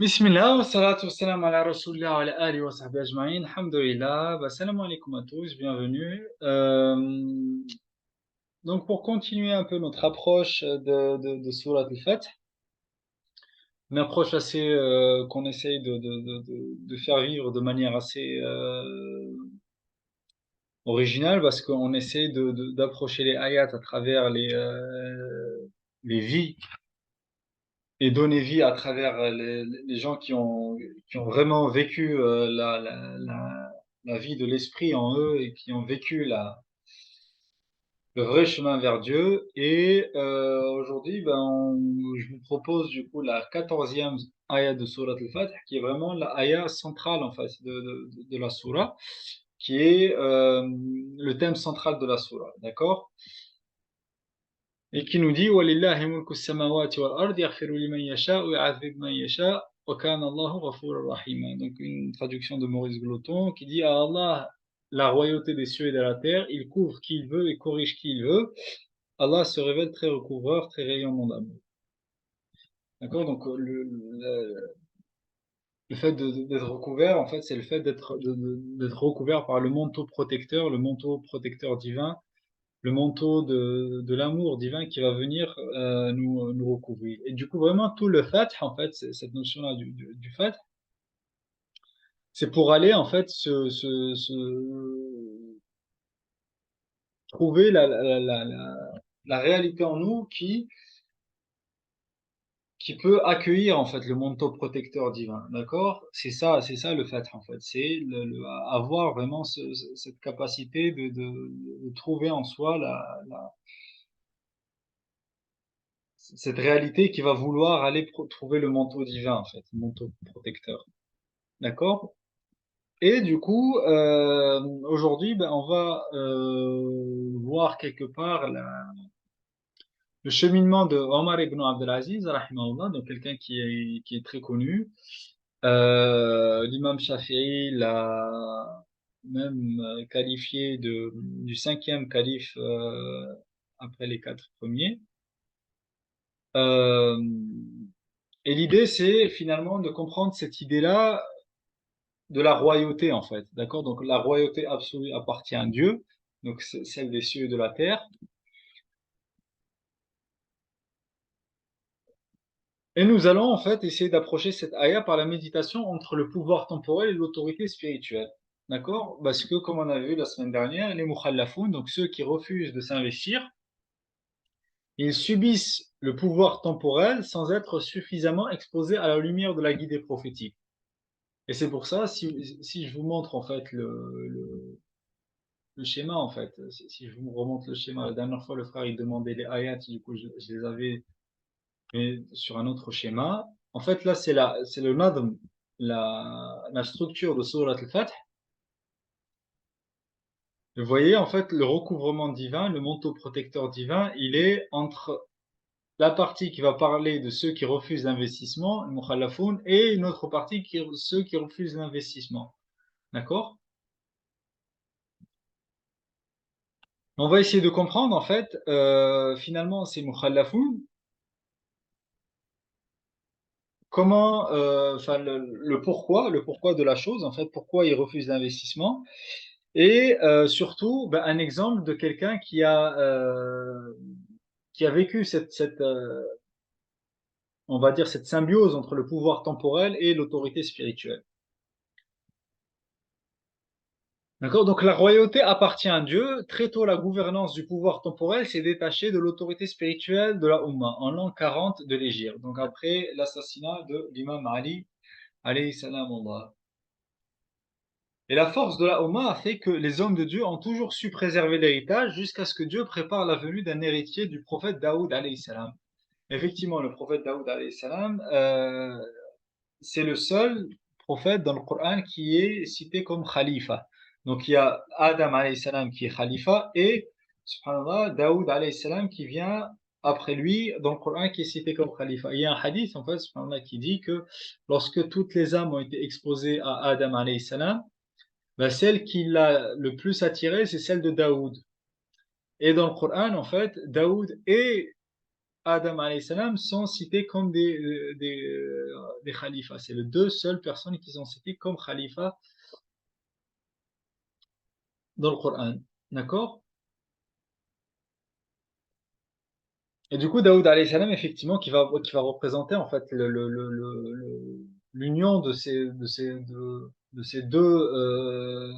Bismillah, wa salatu wa salam ala rasulillah wa ala alihi wa sahbihi ajma'in. Alhamdulillah, salam alaikum à tous, bienvenue. Donc pour continuer un peu notre approche de Surat al-Fath, une approche assez qu'on essaye de faire vivre de manière assez originale parce qu'on essaie d'approcher les ayats à travers les vies et donner vie à travers les gens qui ont vraiment vécu la vie de l'esprit en eux et qui ont vécu le vrai chemin vers Dieu. Et aujourd'hui, je vous propose du coup la 14e ayah de Surat al-Fath, qui est vraiment la ayah centrale en fait de la surah, qui est le thème central de la surah, d'accord? Et qui nous dit وَلِلَّهِ مُلْكُ السَّمَاوَاتِ وَالْأَرْضِ يَغْفِرُ لِمَن يَشَاءُ وَيُعَذِّبُ مَن يَشَاءُ وَكَانَ اللَّهُ غَفُورًا رَحِيمًا. Donc une traduction de Maurice Gloton qui dit à Allah la royauté des cieux et de la terre, il couvre qui il veut et corrige qui il veut. Allah se révèle très recouvreur, très rayonnant d'amour. D'accord? Donc le fait d'être recouvert, en fait, c'est le fait d'être recouvert par le manteau protecteur divin, le manteau de l'amour divin qui va venir nous recouvrir. Et du coup, vraiment, tout le fath, en fait, cette notion-là du fath, c'est pour aller, en fait, trouver la réalité en nous qui peut accueillir, en fait, le manteau protecteur divin. D'accord? C'est ça le fath, en fait. C'est avoir vraiment cette capacité de trouver en soi cette réalité qui va vouloir aller trouver le manteau divin, en fait, le manteau protecteur. D'accord? Et du coup, aujourd'hui, on va voir quelque part le cheminement de Omar ibn Abdelaziz, rahimahullah, donc quelqu'un qui est très connu. L'imam Shafi'i l'a même qualifié du cinquième calife après les quatre premiers. Euh, et l'idée, c'est finalement de comprendre cette idée-là de la royauté, en fait. D'accord? Donc, la royauté absolue appartient à Dieu, donc c'est celle des cieux et de la terre. Et nous allons, en fait, essayer d'approcher cette ayah par la méditation entre le pouvoir temporel et l'autorité spirituelle. D'accord? Parce que, comme on a vu la semaine dernière, les mukhallafoun, donc ceux qui refusent de s'investir, ils subissent le pouvoir temporel sans être suffisamment exposés à la lumière de la guidée prophétique. Et c'est pour ça, si je vous montre en fait le schéma, en fait, si je vous remonte le schéma, la dernière fois, le frère, il demandait les ayats, du coup, je les avais mis sur un autre schéma. En fait, là, c'est le nadm, la structure de Surat al-Fath. Vous voyez, en fait, le recouvrement divin, le manteau protecteur divin, il est entre la partie qui va parler de ceux qui refusent l'investissement, le mukhallafoun, et une autre partie ceux qui refusent l'investissement. D'accord? On va essayer de comprendre, en fait, finalement, ces mukhallafoun, comment, enfin, le pourquoi de la chose, en fait, pourquoi ils refusent l'investissement, et surtout, un exemple de quelqu'un qui a vécu on va dire, cette symbiose entre le pouvoir temporel et l'autorité spirituelle. D'accord? Donc la royauté appartient à Dieu. Très tôt, la gouvernance du pouvoir temporel s'est détachée de l'autorité spirituelle de la Ummah en l'an 40 de l'Hégire. Donc après l'assassinat de l'imam Ali, alayhi salam Allah. Et la force de la Ummah a fait que les hommes de Dieu ont toujours su préserver l'héritage jusqu'à ce que Dieu prépare la venue d'un héritier du prophète Daoud alayhi salam. Effectivement, le prophète Daoud alayhi salam, c'est le seul prophète dans le Coran qui est cité comme khalifa. Donc il y a Adam alayhi salam qui est khalifa et subhanallah Daoud alayhi salam qui vient après lui dans le Coran qui est cité comme khalifa. Il y a un hadith en fait subhanallah qui dit que lorsque toutes les âmes ont été exposées à Adam alayhi salam, celle qui l'a le plus attiré c'est celle de Daoud. Et dans le Coran en fait Daoud et Adam alayhi salam sont cités comme des khalifas. C'est les deux seules personnes qui sont citées comme khalifas dans le Coran. D'accord? Et du coup, Daoud alayhi salam, effectivement, qui va représenter en fait l'union de ces deux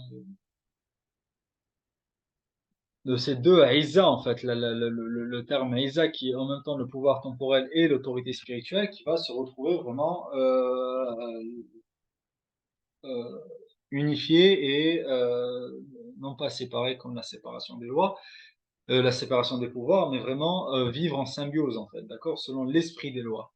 Izza, en fait, le terme Izza qui est en même temps le pouvoir temporel et l'autorité spirituelle, qui va se retrouver vraiment euh, unifié et non pas séparé comme la séparation des lois, la séparation des pouvoirs, mais vraiment vivre en symbiose, en fait, d'accord, selon l'esprit des lois.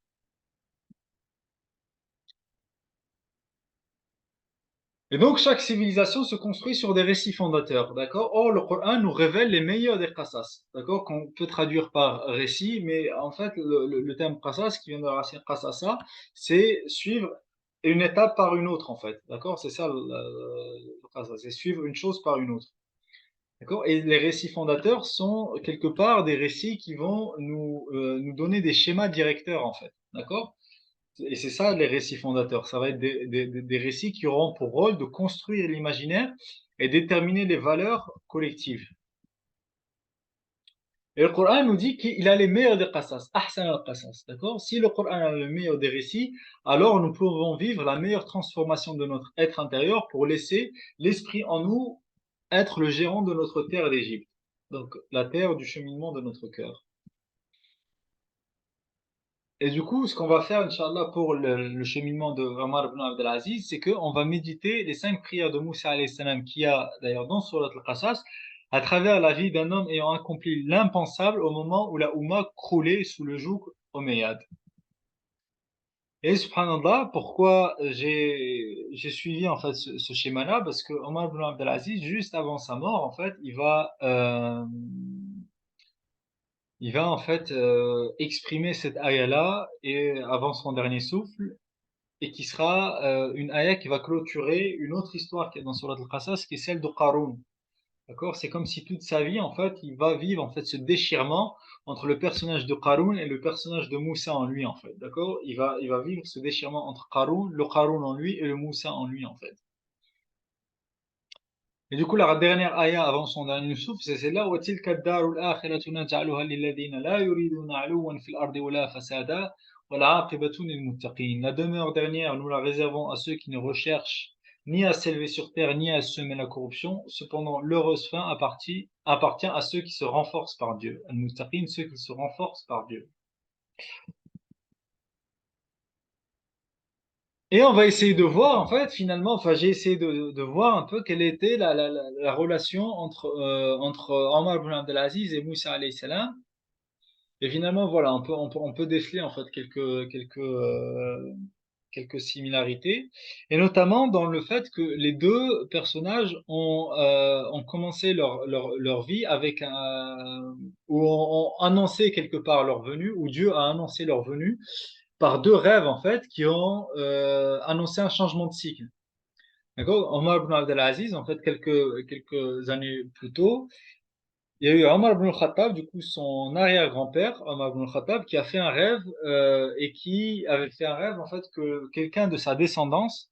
Et donc, chaque civilisation se construit sur des récits fondateurs, d'accord? Or, le Coran nous révèle les meilleurs des qasas, d'accord? Qu'on peut traduire par récit, mais en fait, le terme qasas, qui vient de la racine qasasa, c'est suivre une étape par une autre, en fait, d'accord? C'est ça le qasas, c'est suivre une chose par une autre, d'accord? Et les récits fondateurs sont quelque part des récits qui vont nous donner des schémas directeurs, en fait, d'accord? Et c'est ça les récits fondateurs. Ça va être des récits qui auront pour rôle de construire l'imaginaire et déterminer les valeurs collectives. Et le Coran nous dit qu'il a les meilleurs des qasas, ahsan al-qasas, d'accord? Si le Coran a le meilleur des récits, alors nous pouvons vivre la meilleure transformation de notre être intérieur pour laisser l'esprit en nous être le gérant de notre terre d'Égypte. Donc la terre du cheminement de notre cœur. Et du coup, ce qu'on va faire, Inch'Allah, pour le cheminement de Omar ibn Abdelaziz, c'est qu'on va méditer les 5 prières de Moussa alayhi salam qu'il y a d'ailleurs dans Surat al-Qasas, à travers la vie d'un homme ayant accompli l'impensable au moment où la Oumma croulait sous le joug omeyyade. Et subhanallah, pourquoi j'ai suivi en fait ce schéma-là? Parce que Omar ibn Abdelaziz, juste avant sa mort, en fait, il va en fait exprimer cette ayah-là et avant son dernier souffle et qui sera une ayah qui va clôturer une autre histoire qui est dans Surat Al-Qasas, qui est celle de Qarun. D'accord? C'est comme si toute sa vie, en fait, il va vivre en fait ce déchirement entre le personnage de Qarun et le personnage de Moussa en lui, en fait. D'accord? Il va vivre ce déchirement entre Qarun, le Qarun en lui et le Moussa en lui, en fait. Et du coup, la dernière ayah avant son dernier souffle, c'est celle-là. وَتِلْكَ الدَّارُ الْآخِرَةُ نَجْعَلُهَا لِلَّذِينَ لَا يُرِيدُونَ عُلُوًّا فِي الْأَرْضِ وَلَا فَسَادًا وَالْعَاقِبَةُ لِلْمُتَّقِينَ. La demeure dernière, nous la réservons à ceux qui ne recherchent ni à s'élever sur terre, ni à semer la corruption. Cependant, l'heureuse fin appartient à ceux qui se renforcent par Dieu. Al-Muttaqin, ceux qui se renforcent par Dieu. Et on va essayer de voir, en fait, finalement, enfin, j'ai essayé de voir un peu quelle était la relation entre Omar ibn Abdelaziz et Moussa alayhi salam. Et finalement, voilà, on peut déceler, en fait, quelques similarités. Et notamment dans le fait que les deux personnages ont commencé leur vie avec ou ont annoncé quelque part leur venue, ou Dieu a annoncé leur venue par deux rêves en fait qui ont annoncé un changement de cycle. D'accord? Omar ibn Abdelaziz, en fait, quelques années plus tôt, il y a eu Omar ibn Khattab, du coup son arrière-grand-père, Omar ibn Khattab, qui a fait un rêve et qui avait fait un rêve en fait que quelqu'un de sa descendance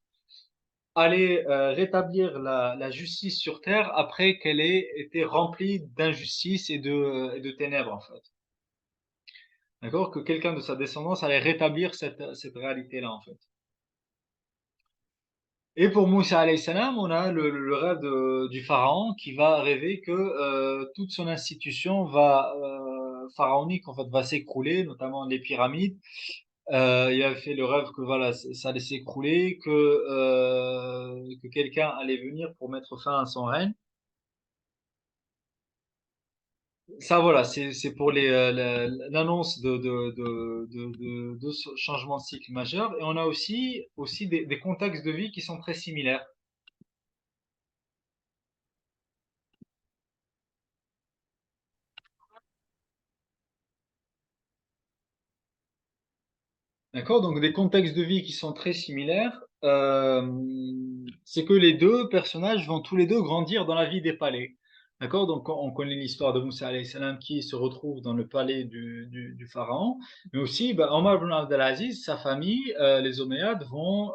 allait rétablir la justice sur terre après qu'elle ait été remplie d'injustice et de ténèbres en fait. D'accord? Que quelqu'un de sa descendance allait rétablir cette réalité-là en fait. Et pour Moussa alayhi salam, on a le rêve du pharaon qui va rêver que toute son institution pharaonique en fait va s'écrouler, notamment les pyramides. Il avait fait le rêve que voilà, ça allait s'écrouler, que quelqu'un allait venir pour mettre fin à son règne. Ça, voilà, c'est pour l'annonce de ce changement de cycle majeur. Et on a aussi des contextes de vie qui sont très similaires. D'accord? Donc des contextes de vie qui sont très similaires. C'est que les deux personnages vont tous les deux grandir dans la vie des palais. D'accord? Donc, on connaît l'histoire de Moussa alayhi salam qui se retrouve dans le palais du pharaon. Mais aussi, bah, Omar ibn Abdelaziz, sa famille, les Omeyyades, vont,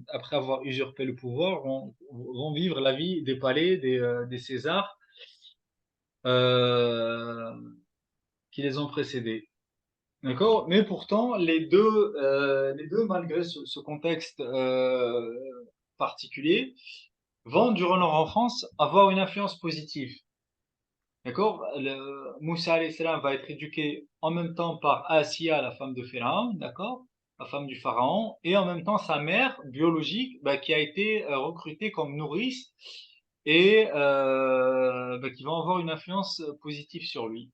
après avoir usurpé le pouvoir, vont vivre la vie des palais, des Césars euh, qui les ont précédés. D'accord? Mais pourtant, les deux malgré ce contexte particulier, vont, durant leur enfance, avoir une influence positive. D'accord? Moussa alayhi salam va être éduqué en même temps par Asiya, la femme de Pharaon, d'accord? La femme du pharaon, et en même temps sa mère biologique, bah, qui a été recrutée comme nourrice et bah, qui va avoir une influence positive sur lui.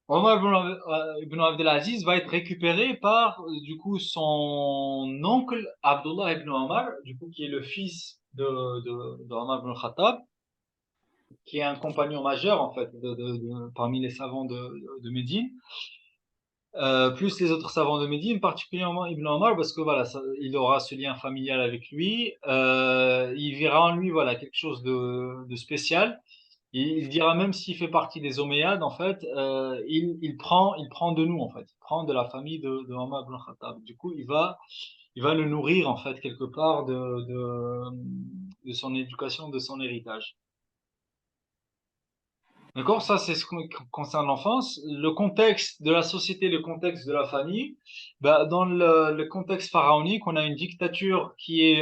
Omar ibn Abdelaziz va être récupéré par du coup son oncle Abdullah ibn Omar, du coup qui est le fils de Omar ibn Khattab, qui est un compagnon majeur en fait parmi les savants de Médine, plus les autres savants de Médine, particulièrement Ibn Omar, parce que voilà, il aura ce lien familial avec lui. Il verra en lui voilà quelque chose de spécial. Il dira même s'il fait partie des Omeyyades, en fait, il prend de nous en fait, il prend de la famille de Omar ibn Khattab. Du coup, il va le nourrir en fait quelque part de son éducation, de son héritage. D'accord? Ça, c'est ce qui concerne l'enfance. Le contexte de la société, le contexte de la famille. Bah, dans le contexte pharaonique, on a une dictature qui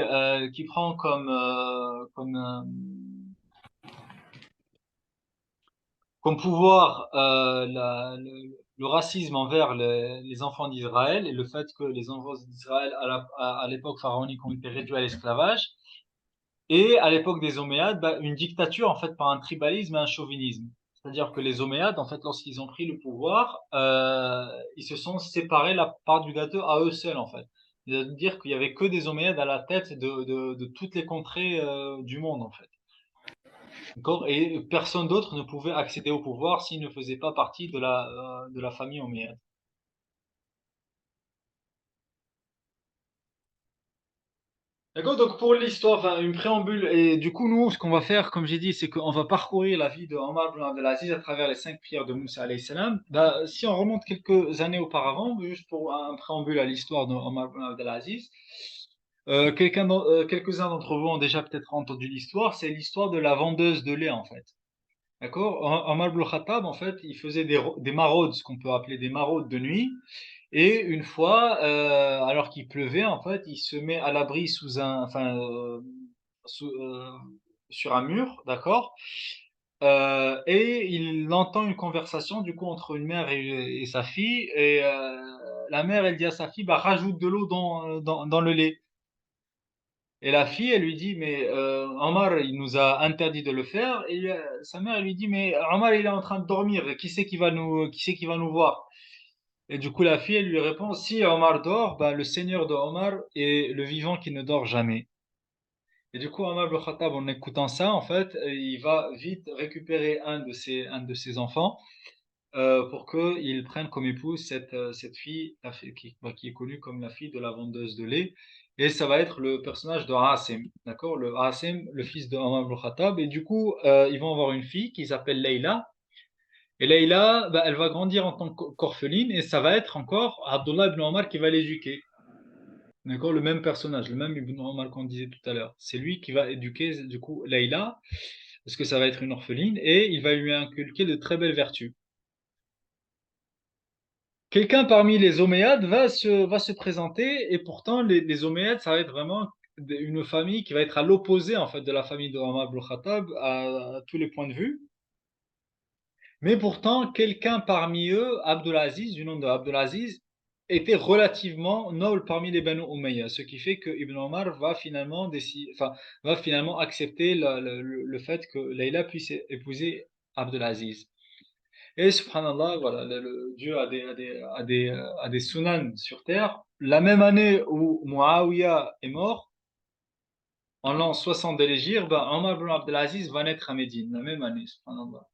prend comme pouvoir le racisme envers les enfants d'Israël et le fait que les enfants d'Israël à l'époque pharaonique ont été réduits à l'esclavage. Et à l'époque des Omeyyades, bah, une dictature en fait par un tribalisme et un chauvinisme. C'est-à-dire que les Omeyyades, en fait, lorsqu'ils ont pris le pouvoir, ils se sont séparés la part du gâteau à eux seuls, en fait. C'est-à-dire qu'il y avait que des Omeyyades à la tête de toutes les contrées du monde, en fait. D'accord? Et personne d'autre ne pouvait accéder au pouvoir s'il ne faisait pas partie de la famille Omeyyade. D'accord, donc pour l'histoire, enfin, une préambule, et du coup, nous, ce qu'on va faire, comme j'ai dit, c'est qu'on va parcourir la vie de Omar ibn Abdelaziz à travers les cinq prières de Moussa alayhi salam. Bah, si on remonte quelques années auparavant, juste pour un préambule à l'histoire de Omar ibn Abdelaziz, quelques-uns d'entre vous ont déjà peut-être entendu l'histoire, c'est l'histoire de la vendeuse de lait, en fait. D'accord? Omar ibn Khattab, en fait, il faisait des maraudes, ce qu'on peut appeler des maraudes de nuit, et une fois, alors qu'il pleuvait, en fait, il se met à l'abri sous, sur un mur, d'accord? Et il entend une conversation du coup entre une mère et sa fille. Et la mère, elle dit à sa fille, bah, rajoute de l'eau dans le lait. Et la fille, elle lui dit, mais Omar, il nous a interdit de le faire. Et sa mère, elle lui dit, mais Omar, il est en train de dormir. Qui c'est qui va nous voir? Et du coup, la fille, elle lui répond, si Omar dort, bah, le Seigneur de Omar est le vivant qui ne dort jamais. Et du coup, Omar ibn Khattab, en écoutant ça, en fait, il va vite récupérer un de ses enfants pour qu'il prenne comme épouse cette fille, qui est connue comme la fille de la vendeuse de lait. Et ça va être le personnage de Asim, d'accord? Le Asim, le fils de Omar ibn Khattab. Et du coup, ils vont avoir une fille qui s'appelle Leïla. Et Leïla, bah, elle va grandir en tant qu'orpheline et ça va être encore Abdullah ibn Omar qui va l'éduquer. D'accord? Le même personnage, le même Ibn Omar qu'on disait tout à l'heure. C'est lui qui va éduquer du coup Leïla, parce que ça va être une orpheline, et il va lui inculquer de très belles vertus. Quelqu'un parmi les Omeyyades va se présenter, et pourtant les Omeyyades, ça va être vraiment une famille qui va être à l'opposé en fait de la famille de Omar ibn Khattab à tous les points de vue. Mais pourtant, quelqu'un parmi eux, Abdelaziz, du nom de Abdelaziz, était relativement noble parmi les Banu Umayya, ce qui fait que Ibn Omar va finalement va finalement accepter le fait que Leïla puisse épouser Abdelaziz. Et subhanallah, voilà, Dieu a des sunan sur terre. La même année où Muawiyah est mort, en l'an 60 de l'Hégire, ben, Omar ibn Abdelaziz va naître à Médine, la même année, subhanallah.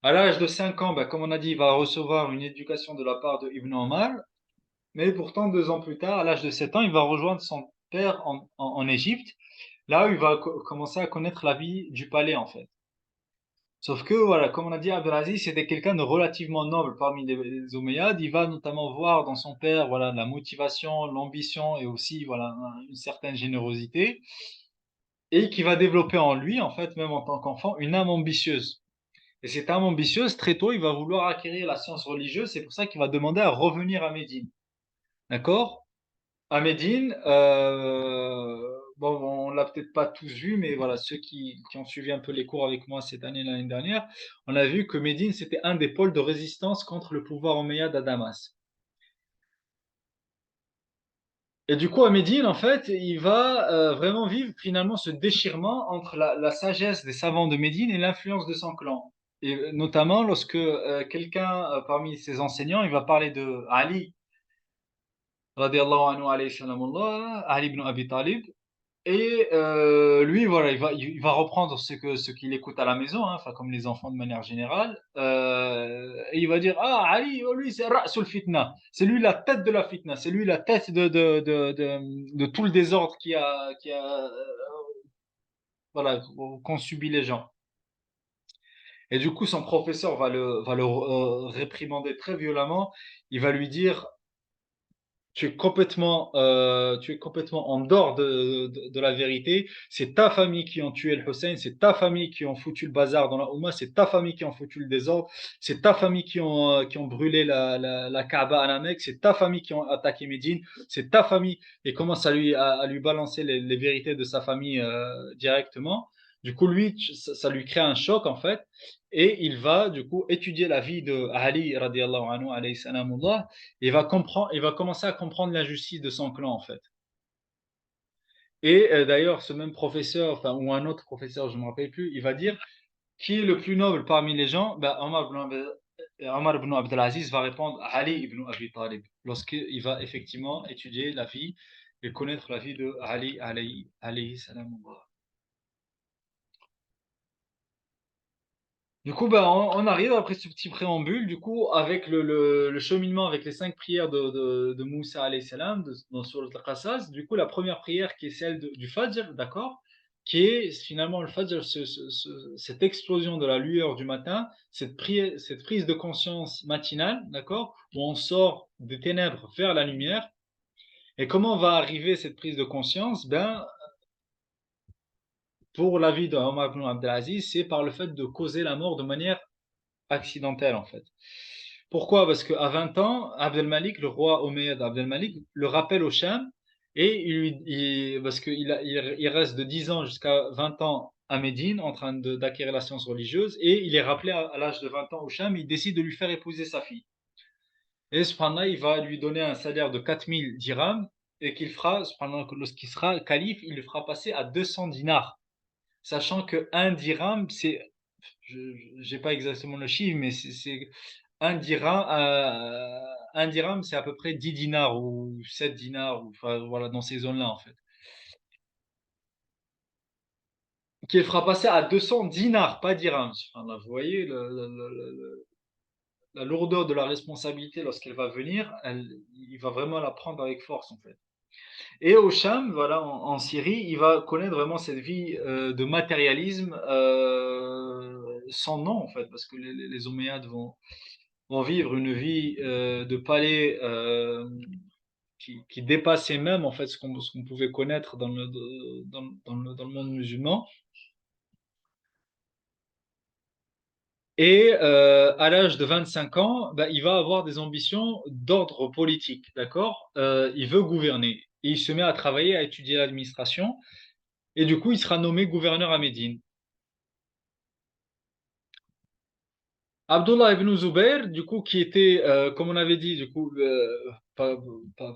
À l'âge de 5 ans, bah, comme on a dit, il va recevoir une éducation de la part de Ibn Omar, mais pourtant 2 ans plus tard, à l'âge de 7 ans, il va rejoindre son père en Égypte, là où il va commencer à connaître la vie du palais, en fait. Sauf que, voilà, comme on a dit, Abdelaziz, c'était quelqu'un de relativement noble parmi les Omeyyades. Il va notamment voir dans son père, voilà, la motivation, l'ambition et aussi, voilà, une certaine générosité. Et qui va développer en lui, en fait, même en tant qu'enfant, une âme ambitieuse. Et cette âme ambitieuse, très tôt, il va vouloir acquérir la science religieuse. C'est pour ça qu'il va demander à revenir à Médine. D'accord? À Médine, bon, on l'a peut-être pas tous vu, mais voilà, ceux qui ont suivi un peu les cours avec moi cette année et l'année dernière, on a vu que Médine, c'était un des pôles de résistance contre le pouvoir omeyyade à Damas. Et du coup, à Médine, en fait, il va vraiment vivre finalement ce déchirement entre la sagesse des savants de Médine et l'influence de son clan. Et notamment lorsque quelqu'un parmi ses enseignants, il va parler de Ali, radiallahu anhu, alayhi salamullah, Ali ibn Abi Talib. Et lui, voilà, il va reprendre ce qu'il écoute à la maison, hein, enfin, comme les enfants de manière générale. Et il va dire, ah, Ali, oh, lui, c'est Ra'sul Fitna. C'est lui la tête de la fitna. C'est lui la tête de tout le désordre voilà, qu'ont subi les gens. Et du coup, son professeur va le réprimander très violemment. Il va lui dire, tu es complètement en dehors de la vérité. C'est ta famille qui ont tué le Hussein, c'est ta famille qui ont foutu le bazar dans la Oumma, c'est ta famille qui ont foutu le désordre, c'est ta famille qui ont brûlé la Kaaba à la Mecque, c'est ta famille qui ont attaqué Médine, c'est ta famille. Et commence à lui balancer les vérités de sa famille directement. Du coup, lui, ça lui crée un choc en fait. Et il va du coup étudier la vie de Ali radiallahu anhu alayhi salamullah, il va commencer à comprendre l'injustice de son clan en fait. Et d'ailleurs, ce même professeur, enfin, ou un autre professeur, je ne me rappelle plus, il va dire qui est le plus noble parmi les gens. Ben, Omar ibn Abdelaziz va répondre Ali ibn Abi Talib lorsqu'il va effectivement étudier la vie et connaître la vie de Ali alayhi salamullah. Du coup, bah, on arrive après ce petit préambule, du coup, avec le cheminement avec les 5 prières de Moussa alayhi salam dans Surat al-Qasas. Du coup, la première prière qui est celle du Fajr, d'accord, qui est finalement le Fajr, cette explosion de la lueur du matin, cette prise de conscience matinale, d'accord, où on sort des ténèbres vers la lumière. Et comment va arriver cette prise de conscience? Ben, pour la vie d'Omar ibn Abdelaziz, c'est par le fait de causer la mort de manière accidentelle en fait. Pourquoi? Parce qu'à 20 ans, Abdelmalik, le roi omeyyade Abdelmalik, le rappelle au Cham et parce qu'il reste de 10 ans jusqu'à 20 ans à Médine en train d'acquérir la science religieuse et il est rappelé à l'âge de 20 ans au Cham, il décide de lui faire épouser sa fille. Et cependant, il va lui donner un salaire de 4000 dirhams et qu'il fera, cependant, lorsqu'il sera calife, il le fera passer à 200 dinars. Sachant que un dirham, je n'ai pas exactement le chiffre, mais c'est un dirham, c'est à peu près 10 dinars ou 7 dinars, ou, enfin, voilà, dans ces zones-là, en fait. Qu'il fera passer à 200 dinars, pas dirhams. Enfin, là, vous voyez la lourdeur de la responsabilité lorsqu'elle va venir, il va vraiment la prendre avec force, en fait. Et au Cham, voilà, en Syrie, il va connaître vraiment cette vie de matérialisme sans nom, en fait, parce que les Omeyyades vont vivre une vie de palais qui dépassait même, en fait, ce qu'on pouvait connaître dans le monde musulman. Et à l'âge de 25 ans, bah, il va avoir des ambitions d'ordre politique, d'accord? Il veut gouverner. Et il se met à travailler, à étudier l'administration. Et du coup, il sera nommé gouverneur à Médine. Abdullah ibn Zubair, du coup, qui était, comme on avait dit, du coup, pas, pas,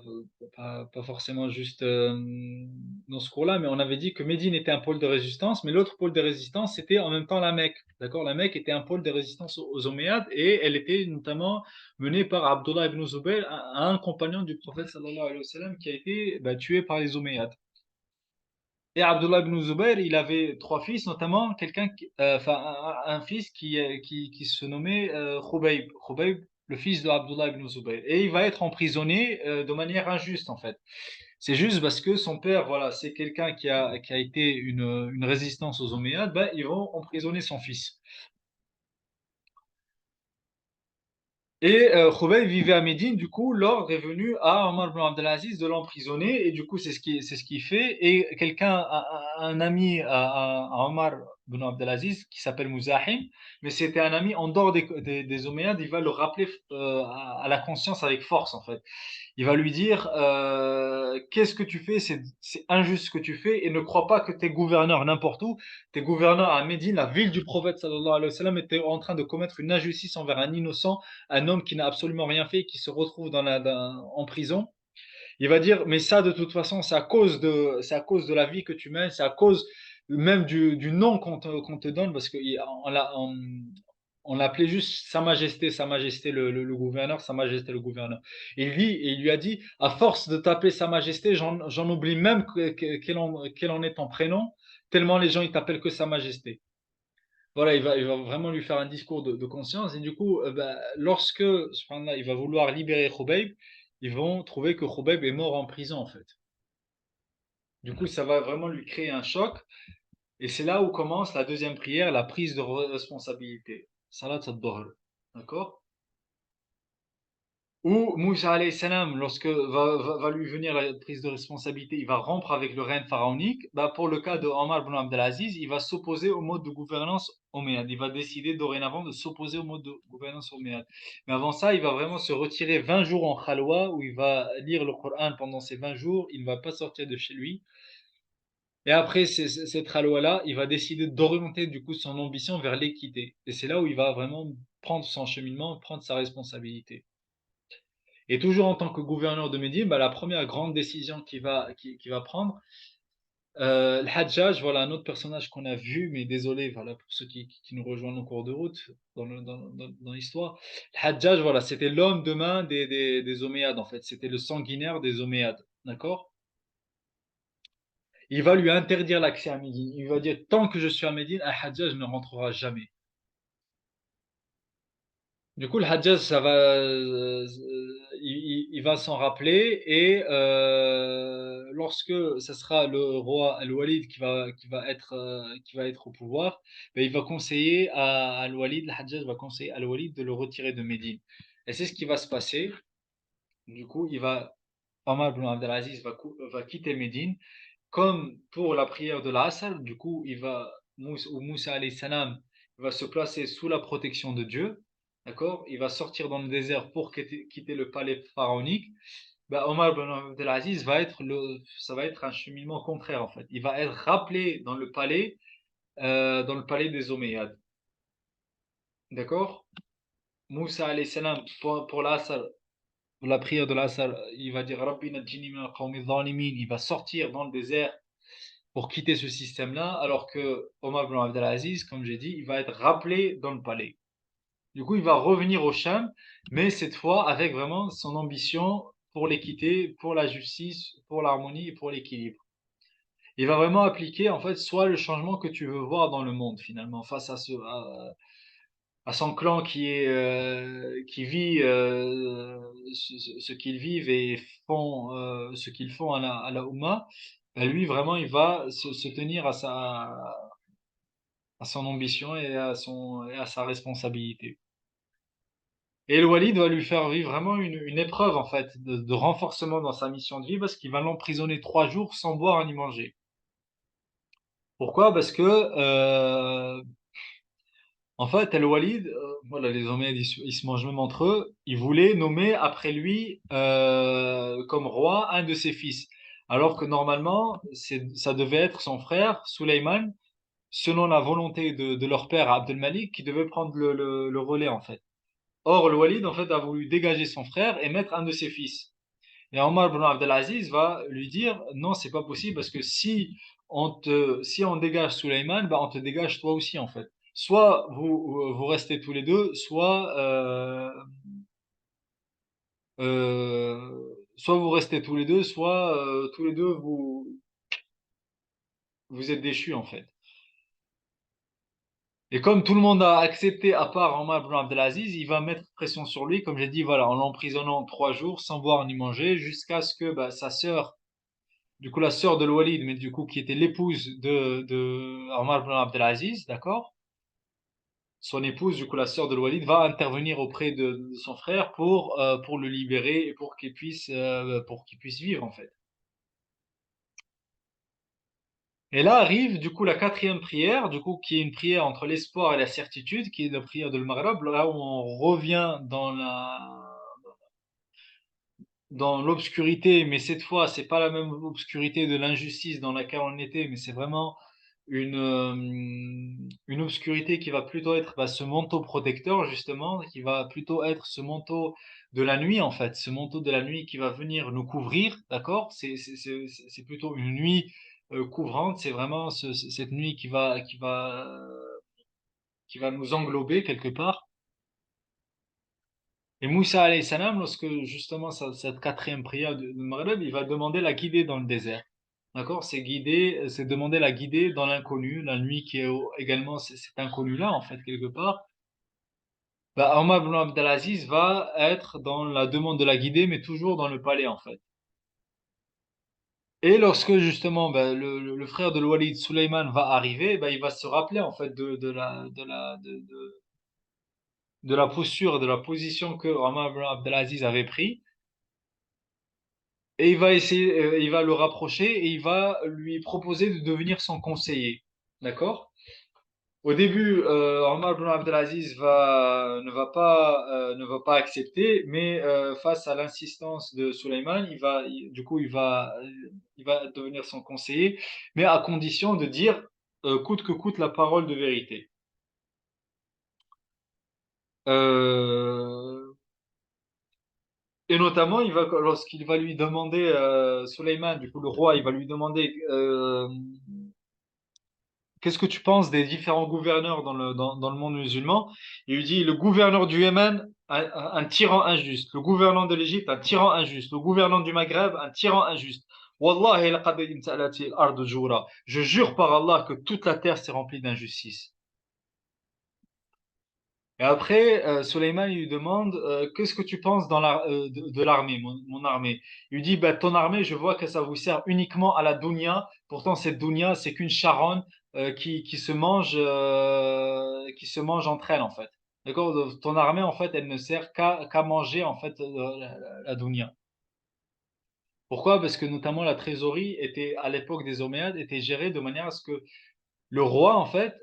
pas forcément juste dans ce cours-là, mais on avait dit que Médine était un pôle de résistance, mais l'autre pôle de résistance, c'était en même temps la Mecque. D'accord? La Mecque était un pôle de résistance aux Omeyyades et elle était notamment menée par Abdullah ibn Zubair, un compagnon du prophète sallallahu alayhi wa sallam qui a été tué par les Omeyyades. Et Abdullah ibn Zubayr, il avait 3 fils, notamment enfin, un fils qui se nommait Khubayb. Khubayb, le fils de Abdullah ibn Zubayr. Et il va être emprisonné de manière injuste, en fait. C'est juste parce que son père, voilà, c'est quelqu'un qui a été une résistance aux Omeyyades, ben, ils vont emprisonner son fils. Et Khubayb vivait à Médine, du coup, l'ordre est venu à Omar ibn Abdelaziz de l'emprisonner, et du coup, c'est ce qu'il fait. Et un ami à Omar ibn Abdelaziz, qui s'appelle Mouzahim, mais c'était un ami en dehors des Omeyyades, il va le rappeler à la conscience avec force, en fait. Il va lui dire qu'est-ce que tu fais, c'est injuste ce que tu fais, et ne crois pas que tes gouverneurs n'importe où, tes gouverneurs à Médine, la ville du prophète sallallahu alayhi wa sallam, étaient en train de commettre une injustice envers un innocent, un homme qui n'a absolument rien fait, qui se retrouve en prison. Il va dire, mais ça, de toute façon, c'est à cause de la vie que tu mènes, c'est à cause même du nom qu'on te donne, parce on l'appelait juste Sa Majesté le gouverneur, Sa Majesté le gouverneur. Et il lui a dit, à force de t'appeler Sa Majesté, j'en oublie même quel en est ton prénom, tellement les gens ils t'appellent que Sa Majesté. Voilà, il va vraiment lui faire un discours de conscience. Et du coup, bah, lorsque subhanallah, il va vouloir libérer Khubayb, ils vont trouver que Khubayb est mort en prison, en fait. Du coup, ça va vraiment lui créer un choc. Et c'est là où commence la deuxième prière, la prise de responsabilité. Salat ad-Duhr. D'accord? Ou Moussa alayhi salam, lorsque va lui venir la prise de responsabilité, il va rompre avec le règne pharaonique. Bah, pour le cas de Omar ibn Abdelaziz, il va s'opposer au mode de gouvernance omeyyade. Il va décider dorénavant de s'opposer au mode de gouvernance omeyyade. Mais avant ça, il va vraiment se retirer 20 jours en khalwa, où il va lire le Coran pendant ces 20 jours. Il ne va pas sortir de chez lui. Et après cette khalwa-là, il va décider d'orienter du coup son ambition vers l'équité. Et c'est là où il va vraiment prendre son cheminement, prendre sa responsabilité. Et toujours en tant que gouverneur de Médine, bah, la première grande décision qu'il va prendre, le Hajjaj, voilà un autre personnage qu'on a vu, mais désolé, voilà pour ceux qui nous rejoignent en cours de route dans l'histoire. Le Hajjaj, voilà, c'était l'homme de main des Omeyyades en fait, c'était le sanguinaire des Omeyyades, d'accord? Il va lui interdire l'accès à Médine. Il va dire tant que je suis à Médine, un Hajjaj ne rentrera jamais. Du coup, le Hajjaj, il va s'en rappeler et lorsque ce sera le roi Al-Walid qui va être au pouvoir, ben, il va conseiller à Al-Walid, le Hajjaj va conseiller à Al-Walid de le retirer de Médine. Et c'est ce qui va se passer. Du coup, Omar ibn Abdelaziz va quitter Médine. Comme pour la prière de l'Asr, du coup, Moussa alayhi salam va se placer sous la protection de Dieu, d'accord? Il va sortir dans le désert pour quitter le palais pharaonique. Bah, Omar ibn Abdelaziz ça va être un cheminement contraire en fait. Il va être rappelé dans le palais des Omeyyades, d'accord? Moussa alayhi salam pour l'Asr, pour la prière de l'Asr, il va dire Rabbi najjini min al-qawmi zalimin. Il va sortir dans le désert pour quitter ce système-là, alors que Omar ibn Abdelaziz, comme j'ai dit, il va être rappelé dans le palais. Du coup, il va revenir au Sham, mais cette fois avec vraiment son ambition pour l'équité, pour la justice, pour l'harmonie et pour l'équilibre. Il va vraiment appliquer en fait soit le changement que tu veux voir dans le monde finalement face à son clan qui vit ce qu'ils vivent et font ce qu'ils font à la Oumma, ben lui vraiment il va se tenir à son ambition et à sa responsabilité. Et le Walid va lui faire vivre vraiment une épreuve en fait de renforcement dans sa mission de vie parce qu'il va l'emprisonner 3 jours sans boire ni manger. Pourquoi? Parce que en fait, El Walid, voilà, les Omeyyades, ils se mangent même entre eux. Ils voulaient nommer après lui comme roi un de ses fils, alors que normalement, ça devait être son frère, Sulayman, selon la volonté de leur père Abdelmalik, qui devait prendre le relais en fait. Or, le Walid en fait a voulu dégager son frère et mettre un de ses fils. Et Omar ibn Abdelaziz va lui dire non, c'est pas possible parce que si on dégage Sulayman, bah, on te dégage toi aussi en fait. Soit vous restez tous les deux, soit vous restez tous les deux, soit tous les deux vous êtes déchus en fait. Et comme tout le monde a accepté à part Omar ibn Abdelaziz, il va mettre pression sur lui, comme j'ai dit, voilà, en l'emprisonnant 3 jours sans boire ni manger, jusqu'à ce que bah, sa sœur du coup la sœur de Walid, mais du coup qui était l'épouse de Omar ibn Abdelaziz, d'accord? Son épouse, du coup la sœur de Walid, va intervenir auprès de son frère pour le libérer et pour qu'il puisse vivre en fait. Et là arrive du coup la quatrième prière, du coup qui est une prière entre l'espoir et la certitude, qui est la prière de l'Maghreb, là où on revient dans l'obscurité, mais cette fois, c'est pas la même obscurité de l'injustice dans laquelle on était, mais c'est vraiment une obscurité qui va plutôt être bah, ce manteau protecteur, justement, qui va plutôt être ce manteau de la nuit, en fait, ce manteau de la nuit qui va venir nous couvrir, d'accord? C'est plutôt une nuit couvrante, c'est vraiment cette nuit qui va nous englober quelque part. Et Moussa alayhi salam, lorsque justement cette quatrième prière de Maghreb, il va demander la guider dans le désert. D'accord? C'est demander la guider dans l'inconnu, la nuit qui est également cet inconnu-là, en fait, quelque part. Bah, Omar ibn Abdelaziz va être dans la demande de la guider, mais toujours dans le palais, en fait. Et lorsque justement bah, le frère de Walid, Suleyman, va arriver, bah, il va se rappeler en fait de la posture, de la position que Omar ibn Abdelaziz avait pris. Et il va le rapprocher et il va lui proposer de devenir son conseiller. D'accord? Au début, Omar ibn Abdelaziz ne va pas accepter, mais face à l'insistance de Suleyman, du coup, il va devenir son conseiller, mais à condition de dire coûte que coûte la parole de vérité. Euh, et notamment, lorsqu'il va lui demander, Suleyman, du coup le roi, il va lui demander qu'est-ce que tu penses des différents gouverneurs dans le monde musulman? Il lui dit, le gouverneur du Yémen, un tyran injuste. Le gouverneur de l'Égypte, un tyran injuste. Le gouverneur du Maghreb, un tyran injuste. Wallahi laqad imtalati al-ardu jura. Je jure par Allah que toute la terre s'est remplie d'injustice. Et après, Sulayman il lui demande qu'est-ce que tu penses de l'armée, mon armée. Il lui dit bah, ton armée, je vois que ça vous sert uniquement à la dunya. Pourtant, cette dunya, c'est qu'une charogne qui se mange entre elles en fait. D'accord? Ton armée, en fait, elle ne sert qu'à manger en fait la dunya. Pourquoi? Parce que notamment la trésorerie était à l'époque des Omeyyades était gérée de manière à ce que le roi, en fait,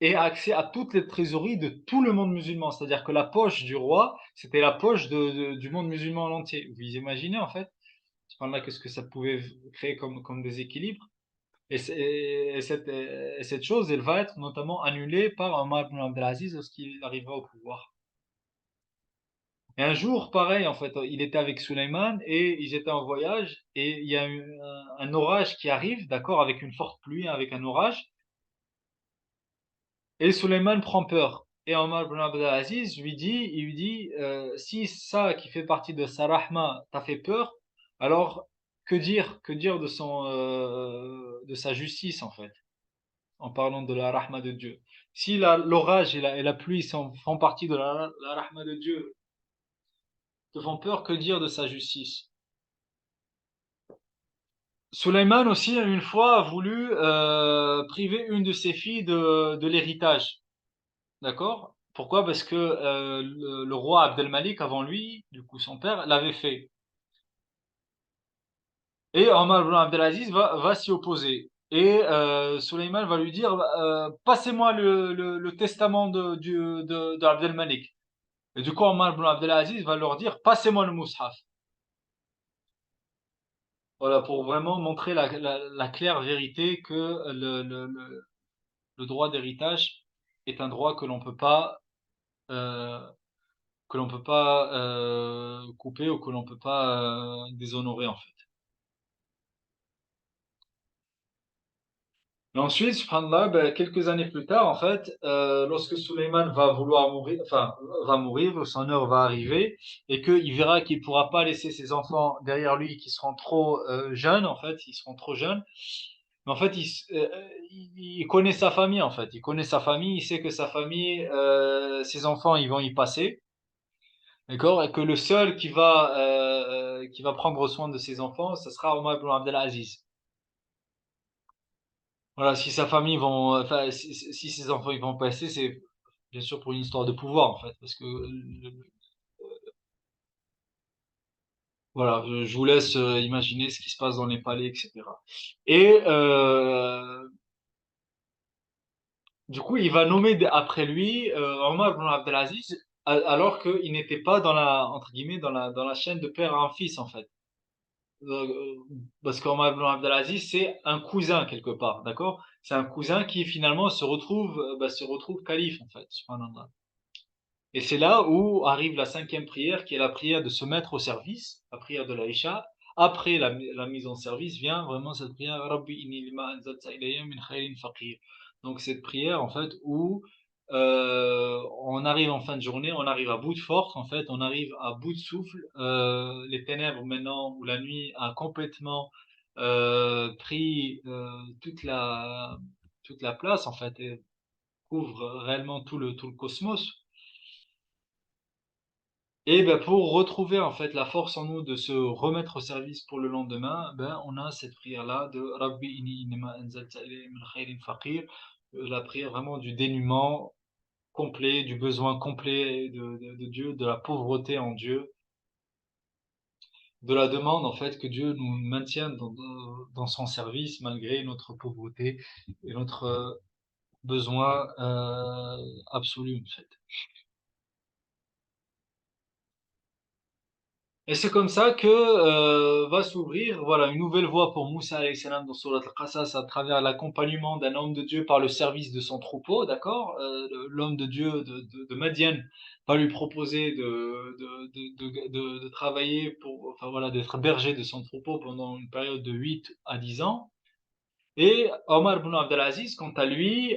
ait accès à toutes les trésoreries de tout le monde musulman. C'est-à-dire que la poche du roi, c'était la poche du monde musulman en entier. Vous imaginez, en fait, là, qu'est-ce que ça pouvait créer comme déséquilibre. Et cette chose, elle va être notamment annulée par Omar ibn Abdelaziz lorsqu'il arrivera au pouvoir. Et un jour, pareil, en fait, il était avec Suleiman et ils étaient en voyage et il y a eu un orage qui arrive, d'accord, avec une forte pluie, avec un orage. Et Suleiman prend peur. Et Omar ibn Abdelaziz il lui dit, si ça qui fait partie de sa rahma t'a fait peur, alors que dire de sa justice en fait, en parlant de la rahma de Dieu. Si l'orage et la pluie font partie de la rahma de Dieu, te font peur, que dire de sa justice? Suleiman aussi, une fois, a voulu priver une de ses filles de l'héritage. D'accord? Pourquoi? Parce que le roi Abdelmalik, avant lui, du coup son père, l'avait fait. Et Omar ibn Abdelaziz va s'y opposer. Et Suleiman va lui dire, passez-moi le testament de Abdelmalik. Et du coup, Omar ibn Abdelaziz va leur dire, passez-moi le Mus'haf. Voilà, pour vraiment montrer la claire vérité que le droit d'héritage est un droit euh, que l'on peut pas couper ou que l'on peut pas déshonorer en fait. Et ensuite, subhanallah, ben, quelques années plus tard, en fait, lorsque Suleiman va vouloir mourir, enfin, va mourir, son heure va arriver, et qu'il verra qu'il pourra pas laisser ses enfants derrière lui qui seront trop jeunes, en fait, ils seront trop jeunes. Mais en fait, il connaît sa famille, en fait. Il connaît sa famille, il sait que sa famille, ses enfants, ils vont y passer. D'accord? Et que le seul qui va prendre soin de ses enfants, ce sera Omar ibn Abdelaziz. Voilà, si sa famille vont, enfin, si ses enfants ils vont passer, c'est bien sûr pour une histoire de pouvoir, en fait, parce que voilà, je vous laisse, imaginer ce qui se passe dans les palais et cetera et du coup, il va nommer après lui, Omar ibn Abdelaziz, alors qu'il n'était pas dans la entre guillemets, dans la chaîne de père en fils, en fait. Heu, Parce qu'Omar ibn Abdelaziz, c'est un cousin quelque part, d'accord? C'est un cousin qui finalement se retrouve calife, en fait, subhanallah. Et c'est là où arrive la cinquième prière, qui est la prière de se mettre au service, la prière de l'Aïcha. Après la mise en service vient vraiment cette prière Rabbi inni lima anzalta ilayya min khayrin faqir. Donc cette prière en fait où on arrive en fin de journée, on arrive à bout de force en fait, on arrive à bout de souffle. Les ténèbres maintenant ou la nuit a complètement pris toute la place en fait et couvre réellement tout le cosmos. Et ben, pour retrouver en fait la force en nous de se remettre au service pour le lendemain, ben, on a cette prière-là de Rabbi inni innama anzalta ilayya min khayrin faqir, la prière vraiment du dénuement complet, du besoin complet de Dieu, de la pauvreté en Dieu, de la demande en fait que Dieu nous maintienne dans son service malgré notre pauvreté et notre besoin absolu en fait. Et c'est comme ça que va s'ouvrir voilà, une nouvelle voie pour Moussa alayhi salam dans Surat Al-Qasas à travers l'accompagnement d'un homme de Dieu par le service de son troupeau, d'accord? L'homme de Dieu de Madian va lui proposer de travailler pour, enfin voilà, d'être berger de son troupeau pendant une période de 8 à 10 ans. Et Omar ibn Abdelaziz, quant à lui,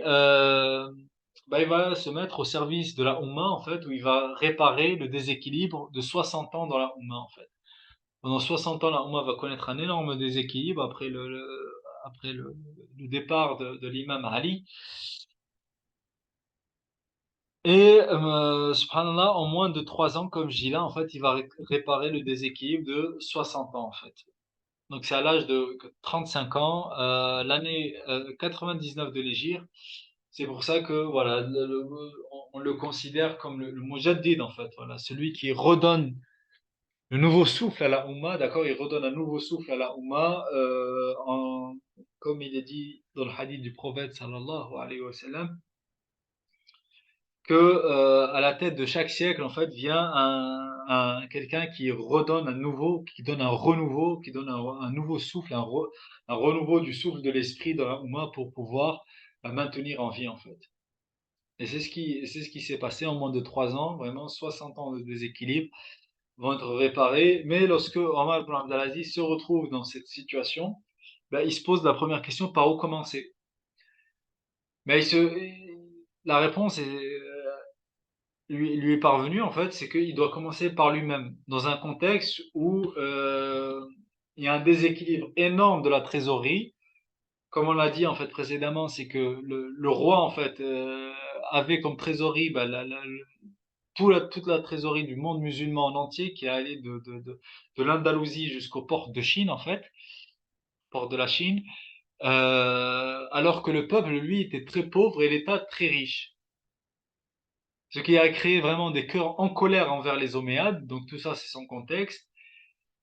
bah, il va se mettre au service de la Oumma, en fait, où il va réparer le déséquilibre de 60 ans dans la Oumma, en fait. Pendant 60 ans, la Oumma va connaître un énorme déséquilibre après le départ de l'imam Ali. Et subhanallah, en moins de 3 ans, comme je dis là, en fait, il va réparer le déséquilibre de 60 ans, en fait. Donc c'est à l'âge de 35 ans, l'année 99 de l'hégire. C'est pour ça que voilà, on le considère comme le Mujaddid en fait, voilà, celui qui redonne le nouveau souffle à la Oumma, d'accord? Il redonne un nouveau souffle à la Oumma, comme il est dit dans le hadith du prophète sallallahu alayhi wa sallam, que à la tête de chaque siècle, en fait, vient quelqu'un qui redonne un nouveau, qui donne un renouveau, qui donne un nouveau souffle, un renouveau du souffle de l'esprit dans la Oumma pour pouvoir la maintenir en vie, en fait. Et c'est ce qui s'est passé en moins de 3 ans, vraiment 60 ans de déséquilibre vont être réparés. Mais lorsque Omar ibn Abdelaziz se retrouve dans cette situation, ben, il se pose la première question, par où commencer? Mais la réponse lui est parvenue, en fait, c'est qu'il doit commencer par lui-même, dans un contexte où il y a un déséquilibre énorme de la trésorerie. Comme on l'a dit en fait précédemment, c'est que le roi en fait avait comme trésorerie bah, toute la trésorerie du monde musulman en entier qui est allée de l'Andalousie jusqu'aux portes de Chine en fait, portes de la Chine, alors que le peuple lui était très pauvre et l'État très riche. Ce qui a créé vraiment des cœurs en colère envers les Omeyyades, donc tout ça c'est son contexte.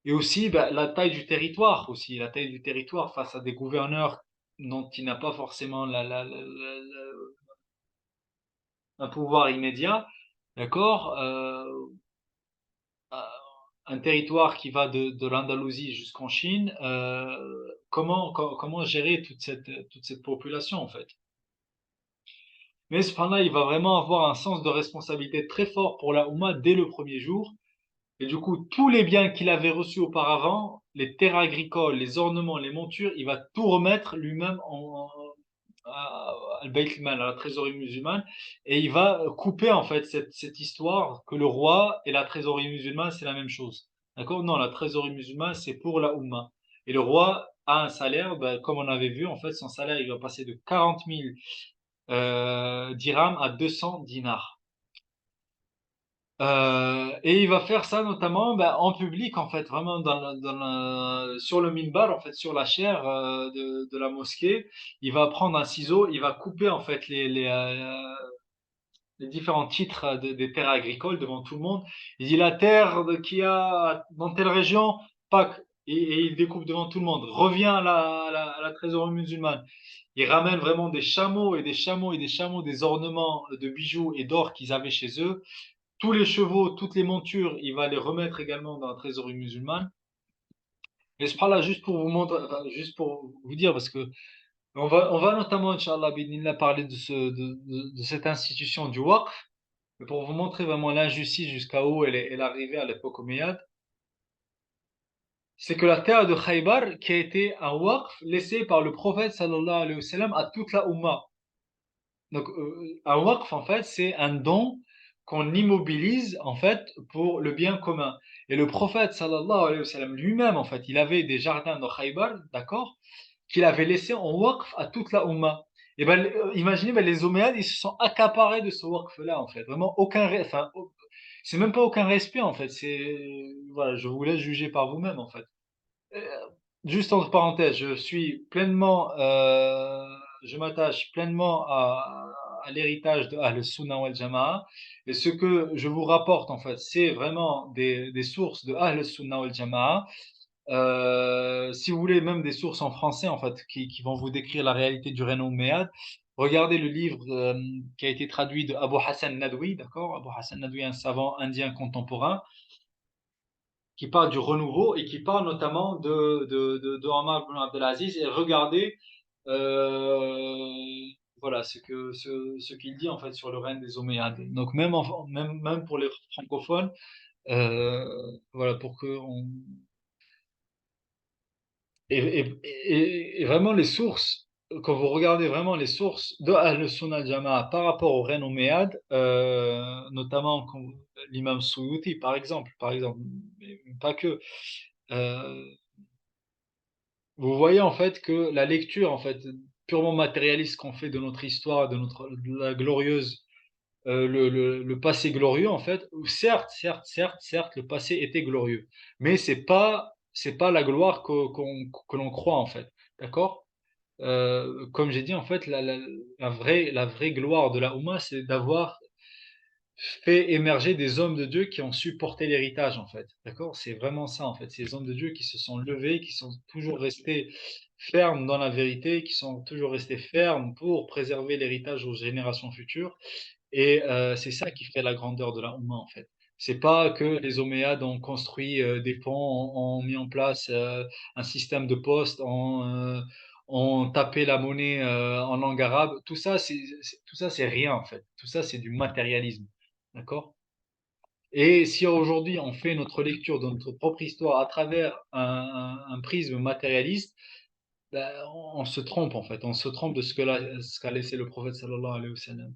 Et aussi bah, la taille du territoire aussi, la taille du territoire face à des gouverneurs dont il n'a pas forcément un pouvoir immédiat, d'accord? Un territoire qui va de l'Andalousie jusqu'en Chine, comment gérer toute cette population en fait? Mais cependant, il va vraiment avoir un sens de responsabilité très fort pour la Oumma dès le premier jour. Et du coup, tous les biens qu'il avait reçus auparavant, les terres agricoles, les ornements, les montures, il va tout remettre lui-même à Beit Mal, à la trésorerie musulmane, et il va couper en fait cette histoire que le roi et la trésorerie musulmane, c'est la même chose. D'accord? Non, la trésorerie musulmane, c'est pour la Oumma. Et le roi a un salaire, ben, comme on avait vu, en fait, son salaire, il va passer de 40 000 dirhams à 200 dinars. Et il va faire ça notamment ben, en public, en fait, vraiment sur le minbar, en fait, sur la chaire de la mosquée. Il va prendre un ciseau, il va couper en fait les différents titres des terres agricoles devant tout le monde. Il dit la terre qu'il y a dans telle région, Pâques, et il découpe devant tout le monde. Revient à la trésorerie musulmane. Il ramène vraiment des chameaux et des chameaux et des chameaux, des ornements de bijoux et d'or qu'ils avaient chez eux. Tous les chevaux, toutes les montures, il va les remettre également dans la trésorerie musulmane. Et ce là juste pour vous montrer, enfin, juste pour vous dire, parce que on va notamment, Inch'Allah, bidnillah, parler de cette institution du Waqf, mais pour vous montrer vraiment l'injustice jusqu'à où elle est arrivée à l'époque omeyyade, c'est que la terre de Khaybar, qui a été un Waqf laissé par le prophète sallallahu alayhi wa sallam à toute la Ummah. Donc, un waqf, en fait, c'est un don qu'on immobilise, en fait, pour le bien commun. Et le prophète, sallallahu alayhi wa sallam, lui-même, en fait, il avait des jardins de Khaybar, d'accord, qu'il avait laissés en waqf à toute la Ummah. Et ben, imaginez, ben, les Omeyyades, ils se sont accaparés de ce waqf-là, en fait. Vraiment, enfin, c'est même pas aucun respect, en fait. Voilà, je vous laisse juger par vous-même, en fait. Euh, Juste entre parenthèses, je m'attache pleinement à l'héritage de Ahl Sunnah wal Jama'a. Et ce que je vous rapporte, en fait, c'est vraiment des sources de Ahl Sunnah wal Jama'a. Si vous voulez, même des sources en français, en fait, qui vont vous décrire la réalité du Renan Umayyad. Regardez le livre qui a été traduit de Abu Hassan Nadwi, d'accord? Abu Hassan Nadwi, un savant indien contemporain qui parle du renouveau et qui parle notamment de Omar ibn Abdelaziz. Et regardez, voilà, ce qu'il dit en fait sur le règne des Omeyyades. Donc même pour les francophones, voilà, pour que on, et vraiment les sources, quand vous regardez vraiment les sources de Ahl-Sunnah al-Jama'a par rapport au règne omeyyade, notamment l'imam Suyuti par exemple, mais pas que, euh, vous voyez en fait que la lecture en fait purement matérialiste qu'on fait de notre histoire, de la glorieuse, le passé glorieux en fait, certes, le passé était glorieux, mais c'est pas la gloire que l'on croit en fait, d'accord? Comme j'ai dit, en fait, la vraie gloire de la Oumma, c'est d'avoir fait émerger des hommes de Dieu qui ont supporté l'héritage, en fait. D'accord? C'est vraiment ça, en fait. Ces hommes de Dieu qui se sont levés, qui sont toujours restés fermes dans la vérité, qui sont toujours restés fermes pour préserver l'héritage aux générations futures. Et c'est ça qui fait la grandeur de la Oumma, en fait. C'est pas que les Omeyyades ont construit des ponts, ont mis en place un système de poste, ont tapé la monnaie en langue arabe. Tout ça, c'est rien, en fait. Tout ça, c'est du matérialisme. D'accord? Et si aujourd'hui on fait notre lecture de notre propre histoire à travers un prisme matérialiste, ben, on se trompe, en fait. On se trompe de ce qu'a laissé le prophète sallallahu alayhi wa sallam.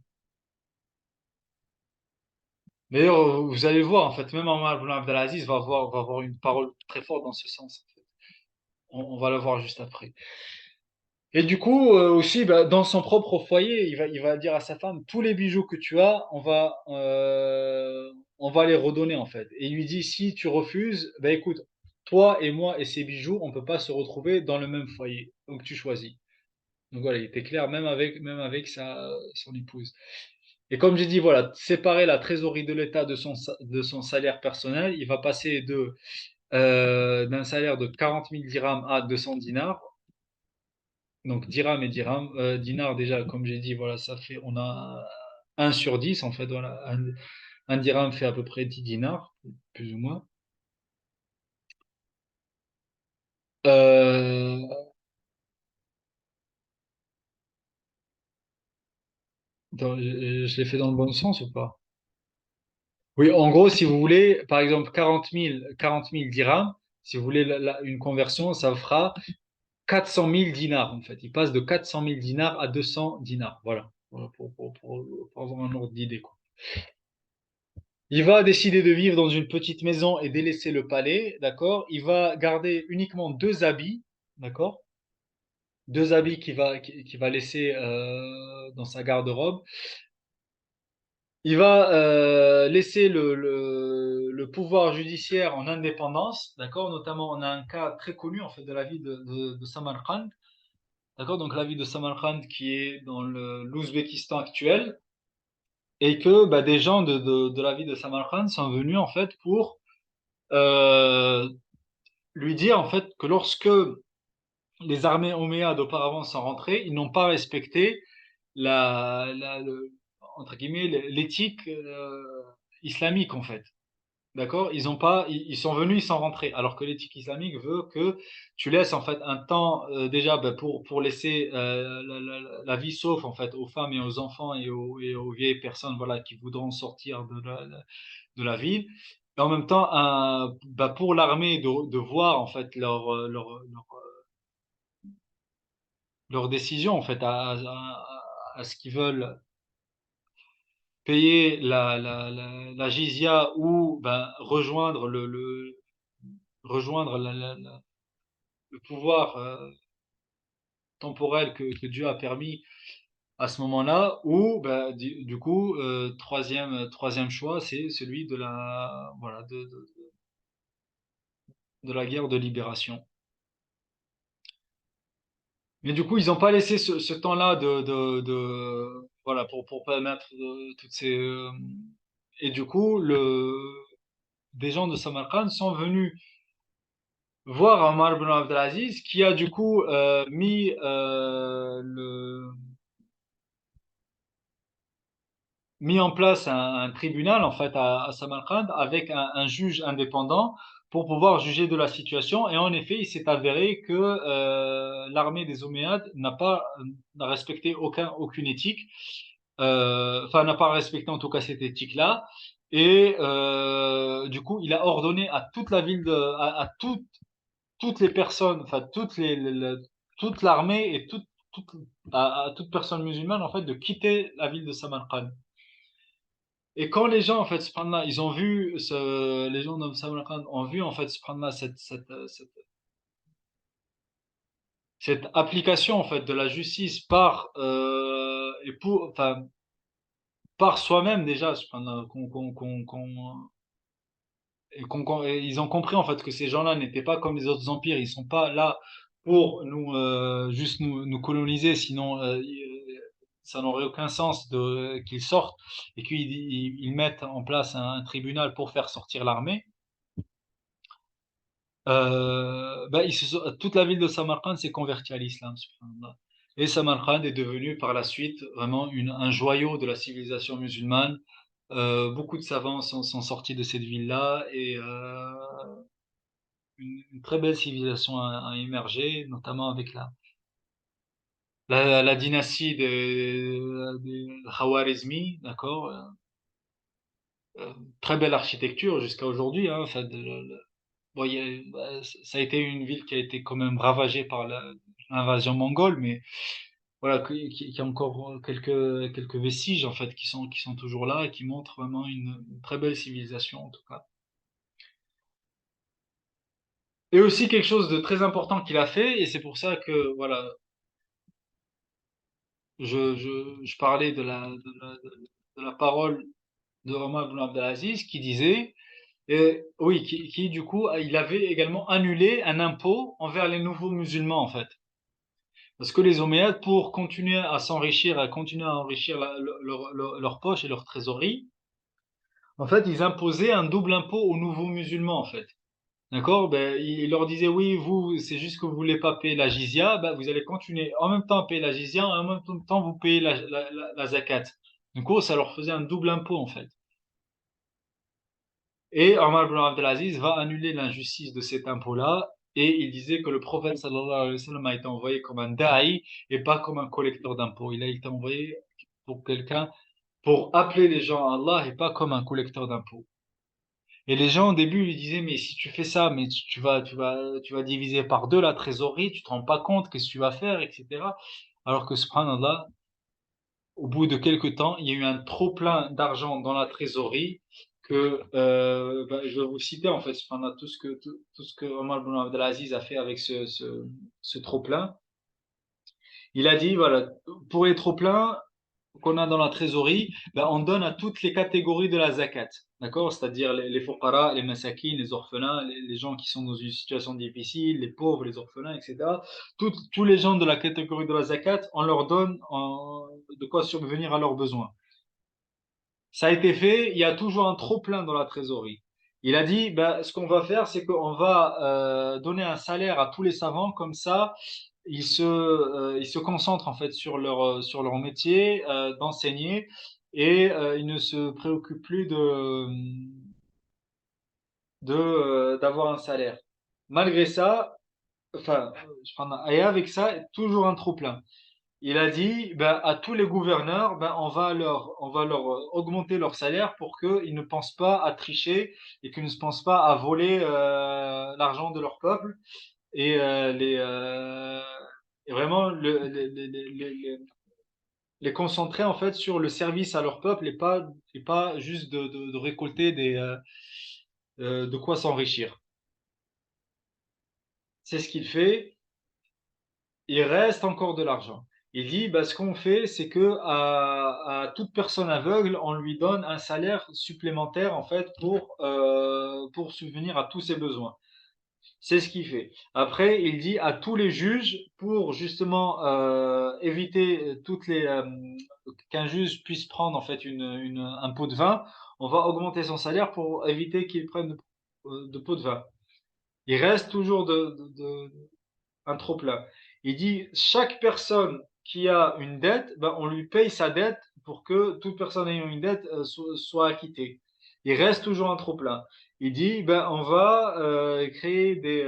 D'ailleurs, vous allez voir, en fait, même Omar ibn Abdelaziz va avoir une parole très forte dans ce sens. En fait. On va le voir juste après. Et du coup, aussi, bah, dans son propre foyer, il va dire à sa femme, tous les bijoux que tu as, on va les redonner, en fait. Et il lui dit, si tu refuses, bah, écoute, toi et moi et ces bijoux, on peut pas se retrouver dans le même foyer. Donc tu choisis. Donc voilà, il était clair, même avec son épouse. Et comme j'ai dit, voilà, séparer la trésorerie de l'État de son salaire personnel, il va passer d'un salaire de 40 000 dirhams à 200 dinars. Donc dirham et dinar déjà, comme j'ai dit, voilà, on a 1 sur 10 en fait, voilà. Un dirham fait à peu près 10 dinars, plus ou moins. Euh, je l'ai fait dans le bon sens ou pas? Oui, en gros, si vous voulez, par exemple, 40 000 dirhams, si vous voulez une conversion, ça fera 400 000 dinars, en fait. Il passe de 400 000 dinars à 200 dinars. Voilà. Voilà, pour avoir un ordre d'idée, quoi. Il va décider de vivre dans une petite maison et délaisser le palais, d'accord? Il va garder uniquement deux habits, d'accord? Deux habits qu'il va laisser dans sa garde-robe. Il va laisser le pouvoir judiciaire en indépendance, d'accord? Notamment, on a un cas très connu en fait de la vie de Samarkand, d'accord? Donc la ville de Samarkand qui est dans l'Ouzbékistan actuel, et que bah, des gens de la ville de Samarkand sont venus en fait pour euh, lui dire en fait que lorsque les armées omeyyades auparavant sont rentrées, ils n'ont pas respecté la, la, le- entre guillemets l'éthique islamique en fait. D'accord? Ils ont pas, ils sont venus, ils sont rentrés. Alors que l'éthique islamique veut que tu laisses en fait un temps déjà ben, pour laisser la vie sauf en fait aux femmes et aux enfants et aux vieilles personnes voilà qui voudront sortir de la ville. Et en même temps, ben, pour l'armée de voir en fait leur décision en fait à ce qu'ils veulent payer la jizya ou ben, rejoindre rejoindre le pouvoir temporel que Dieu a permis à ce moment-là, ou ben, du coup, troisième choix, c'est celui de voilà, de la guerre de libération. Mais du coup, ils n'ont pas laissé ce temps-là voilà, pour permettre toutes ces... et du coup, des gens de Samarkand sont venus voir Omar ibn Abdelaziz, qui a du coup mis en place un tribunal en fait à Samarkand avec un juge indépendant pour pouvoir juger de la situation. Et en effet, il s'est avéré que l'armée des Omeyyades n'a respecté aucune éthique, enfin n'a pas respecté en tout cas cette éthique-là. Et du coup, il a ordonné à toute la ville à toutes les personnes, enfin toute l'armée et à toute personne musulmane en fait de quitter la ville de Samarkand. Et quand les gens, en fait, subhanallah, ils ont vu, les gens de Samarkand ont vu, en fait, subhanallah, cette application, en fait, de la justice enfin, par soi-même, déjà, subhanallah, et ils ont compris, en fait, que ces gens-là n'étaient pas comme les autres empires, ils sont pas là pour juste nous coloniser, sinon, ça n'aurait aucun sens qu'ils sortent et qu'ils mettent en place un tribunal pour faire sortir l'armée. Ben, toute la ville de Samarkand s'est convertie à l'islam, subhanallah. Et Samarkand est devenue par la suite vraiment un joyau de la civilisation musulmane. Beaucoup de savants sont sortis de cette ville-là et une très belle civilisation a émergé, notamment avec la dynastie des Khawarizmi, d'accord? Très belle architecture jusqu'à aujourd'hui, hein, enfin, bon, ça a été une ville qui a été quand même ravagée par l'invasion mongole, mais voilà, qui a encore quelques vestiges en fait qui sont toujours là et qui montrent vraiment une très belle civilisation en tout cas. Et aussi quelque chose de très important qu'il a fait, et c'est pour ça que voilà, je parlais de la parole de Omar ibn Abdelaziz qui disait, oui, qui du coup, il avait également annulé un impôt envers les nouveaux musulmans en fait. Parce que les Omeyyades, pour continuer à s'enrichir, à continuer à enrichir leur poche et leur trésorerie, en fait, ils imposaient un double impôt aux nouveaux musulmans, en fait. D'accord? Ben, ils leur disaient, oui, vous, c'est juste que vous voulez pas payer la jizya, ben, vous allez continuer en même temps à payer la jizya, en même temps vous payez la zakat. Du coup, ça leur faisait un double impôt, en fait. Et Omar ibn Abdelaziz va annuler l'injustice de cet impôt-là, et il disait que le prophète sallallahu alayhi wa sallam a été envoyé comme un da'i et pas comme un collecteur d'impôts. Il a été envoyé pour quelqu'un pour appeler les gens à Allah et pas comme un collecteur d'impôts. Et les gens au début lui disaient, mais si tu fais ça, mais tu vas diviser par deux la trésorerie, tu te rends pas compte, qu'est-ce que tu vas faire, etc. Alors que subhanallah, au bout de quelques temps, il y a eu un trop plein d'argent dans la trésorerie que ben, je vais vous citer en fait subhanallah, tout ce que Omar ibn Abdelaziz a fait avec ce trop plein. Il a dit voilà, pour les trop pleins, qu'on a dans la trésorerie, ben, on donne à toutes les catégories de la zakat. D'accord? C'est-à-dire les fuqara, les masakines, les orphelins, les gens qui sont dans une situation difficile, les pauvres, les orphelins, etc. Tous les gens de la catégorie de la zakat, on leur donne de quoi subvenir à leurs besoins. Ça a été fait, il y a toujours un trop-plein dans la trésorerie. Il a dit, ben, ce qu'on va faire, c'est qu'on va donner un salaire à tous les savants, comme ça, ils se concentrent en fait sur leur métier d'enseigner et ils ne se préoccupent plus d'avoir un salaire. Malgré ça, enfin, et avec ça, toujours un trop-plein. Il a dit ben, à tous les gouverneurs, ben, on va leur augmenter leur salaire pour qu'ils ne pensent pas à tricher et qu'ils ne pensent pas à voler l'argent de leur peuple et, et vraiment les concentrer en fait sur le service à leur peuple et pas juste de récolter de quoi s'enrichir. C'est ce qu'il fait. Il reste encore de l'argent. Il dit, bah, ce qu'on fait, c'est que à toute personne aveugle, on lui donne un salaire supplémentaire en fait pour subvenir à tous ses besoins. C'est ce qu'il fait. Après, il dit à tous les juges pour justement éviter qu'un juge puisse prendre en fait un pot de vin, on va augmenter son salaire pour éviter qu'il prenne de pot de vin. Il reste toujours un trop-plein. Il dit, chaque personne qui a une dette, ben, on lui paye sa dette pour que toute personne ayant une dette soit acquittée. Il reste toujours un trop-plein. Il dit, ben, on va créer des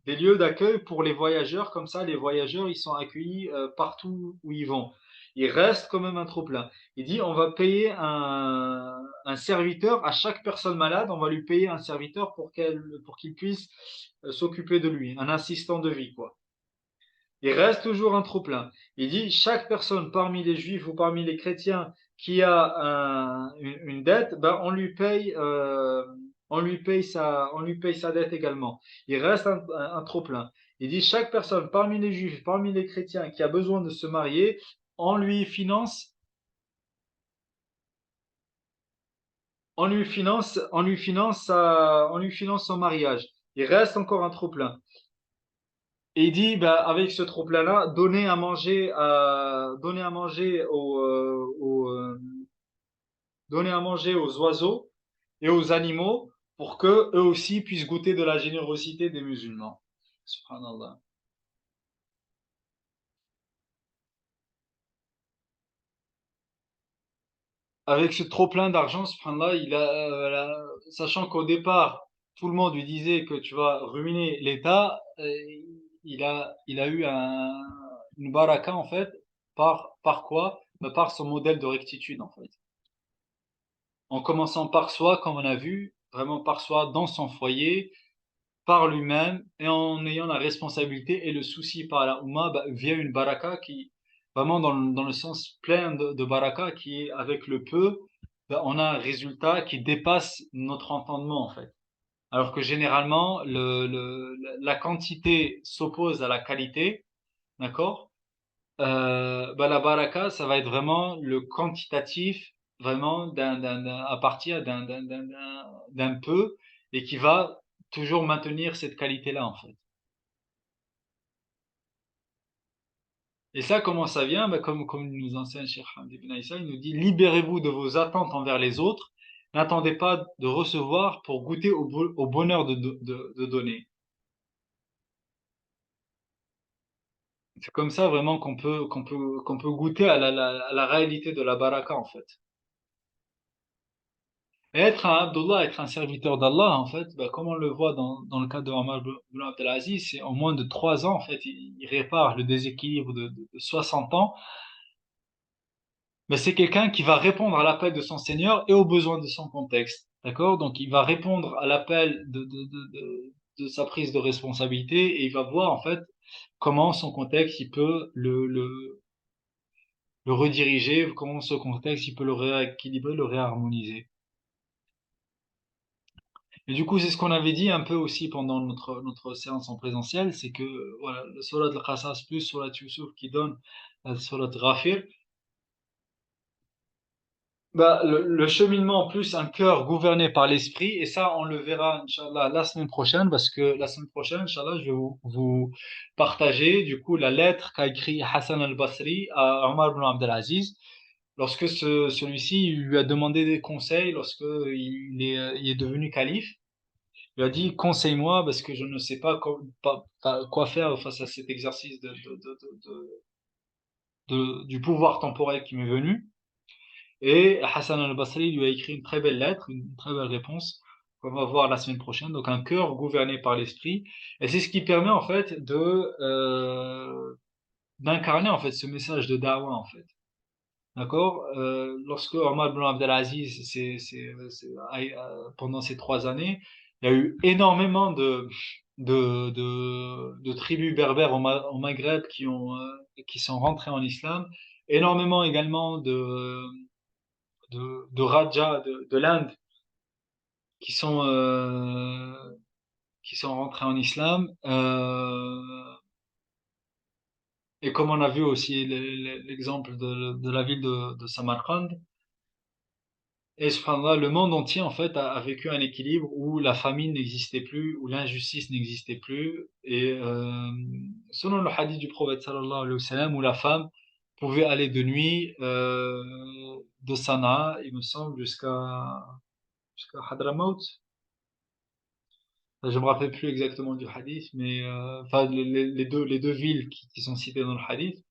lieux d'accueil pour les voyageurs, comme ça les voyageurs ils sont accueillis partout où ils vont. Il reste quand même un trop-plein. Il dit on va payer un serviteur à chaque personne malade, on va lui payer un serviteur pour qu'il puisse s'occuper de lui, un assistant de vie quoi. Il reste toujours un trop-plein. Il dit chaque personne parmi les juifs ou parmi les chrétiens qui a une dette, ben on lui paye sa dette également. Il reste un trop-plein. Il dit chaque personne parmi les juifs, parmi les chrétiens qui a besoin de se marier, on lui finance, on lui finance son mariage. Il reste encore un trop-plein. Et il dit, bah, avec ce trop-plein-là, donner à manger aux oiseaux et aux animaux pour que eux aussi puissent goûter de la générosité des musulmans. Subhanallah. Avec ce trop-plein d'argent, subhanallah, sachant qu'au départ, tout le monde lui disait que tu vas ruiner l'État, il a eu une baraka en fait, par quoi? Bah, par son modèle de rectitude en fait. En commençant par soi, comme on a vu, vraiment par soi, dans son foyer, par lui-même, et en ayant la responsabilité et le souci par la Oumma, bah, via une baraka qui, vraiment dans le sens plein de baraka, qui est avec le peu, bah, on a un résultat qui dépasse notre entendement en fait. Alors que généralement, la quantité s'oppose à la qualité, d'accord? Bah, la baraka, ça va être vraiment le quantitatif, vraiment à partir d'un peu, et qui va toujours maintenir cette qualité-là, en fait. Et ça, comment ça vient? Bah, comme nous enseigne Cheikh Hamdi bin Aïssa, il nous dit, libérez-vous de vos attentes envers les autres, n'attendez pas de recevoir pour goûter au bonheur de donner. C'est comme ça vraiment qu'on peut goûter à la réalité de la baraka, en fait. Et être un Abdullah, être un serviteur d'Allah, en fait, bah, comme on le voit dans le cas de Omar ibn Abdelaziz, c'est en moins de 3 ans, en fait, il répare le déséquilibre de 60 ans. Mais c'est quelqu'un qui va répondre à l'appel de son Seigneur et aux besoins de son contexte. D'accord? Donc, il va répondre à l'appel de sa prise de responsabilité et il va voir, en fait, comment son contexte, il peut le rediriger, comment ce contexte, il peut le rééquilibrer, le réharmoniser. Et du coup, c'est ce qu'on avait dit un peu aussi pendant notre séance en présentiel, c'est que voilà, le Surat al-Qasas plus Surat Yusuf qui donne la Surat Ghafir, Bah, le cheminement plus un cœur gouverné par l'esprit, et ça, on le verra, Inch'Allah, la semaine prochaine, parce que la semaine prochaine, Inch'Allah, je vais vous partager, du coup, la lettre qu'a écrit Hassan al-Basri à Omar ibn Abdelaziz, lorsque celui-ci lui a demandé des conseils, lorsque il est devenu calife. Il a dit, conseille-moi, parce que je ne sais pas quoi faire face à cet exercice du pouvoir temporel qui m'est venu. Et Hassan al-Basri lui a écrit une très belle lettre, une très belle réponse qu'on va voir la semaine prochaine. Donc un cœur gouverné par l'esprit. Et c'est ce qui permet en fait d'incarner en fait ce message de Dawa en fait. D'accord? Lorsque Omar ibn Abdelaziz, pendant ces 3 années, il y a eu énormément de tribus berbères au Maghreb qui sont rentrées en islam, énormément également de Raja de l'Inde qui sont, euh, qui sont rentrés en islam. Et comme on a vu aussi l'exemple de la ville de Samarkand, et subhanallah, le monde entier en fait a vécu un équilibre où la famine n'existait plus, où l'injustice n'existait plus. Et selon le hadith du prophète sallallahu alayhi wa sallam, où la femme pouvait aller de nuit de Sanaa, il me semble, jusqu'à Hadramaut. Je me rappelle plus exactement du hadith, mais enfin les deux villes qui sont citées dans le hadith,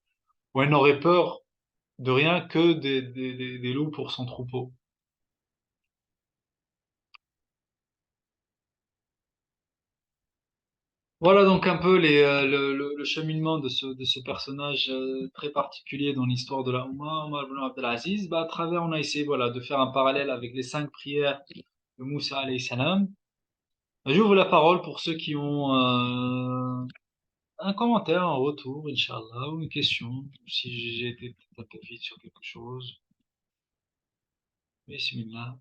où elle n'aurait peur de rien que des loups pour son troupeau. Voilà donc un peu le cheminement de ce personnage très particulier dans l'histoire de la Oumma, Omar ibn Abdelaziz. Bah, à travers, on a essayé voilà, de faire un parallèle avec les 5 prières de Moussa alayhi salam. J'ouvre la parole pour ceux qui ont un commentaire, un retour, Inch'Allah, ou une question, si j'ai été peut-être un peu vite sur quelque chose. Bismillah.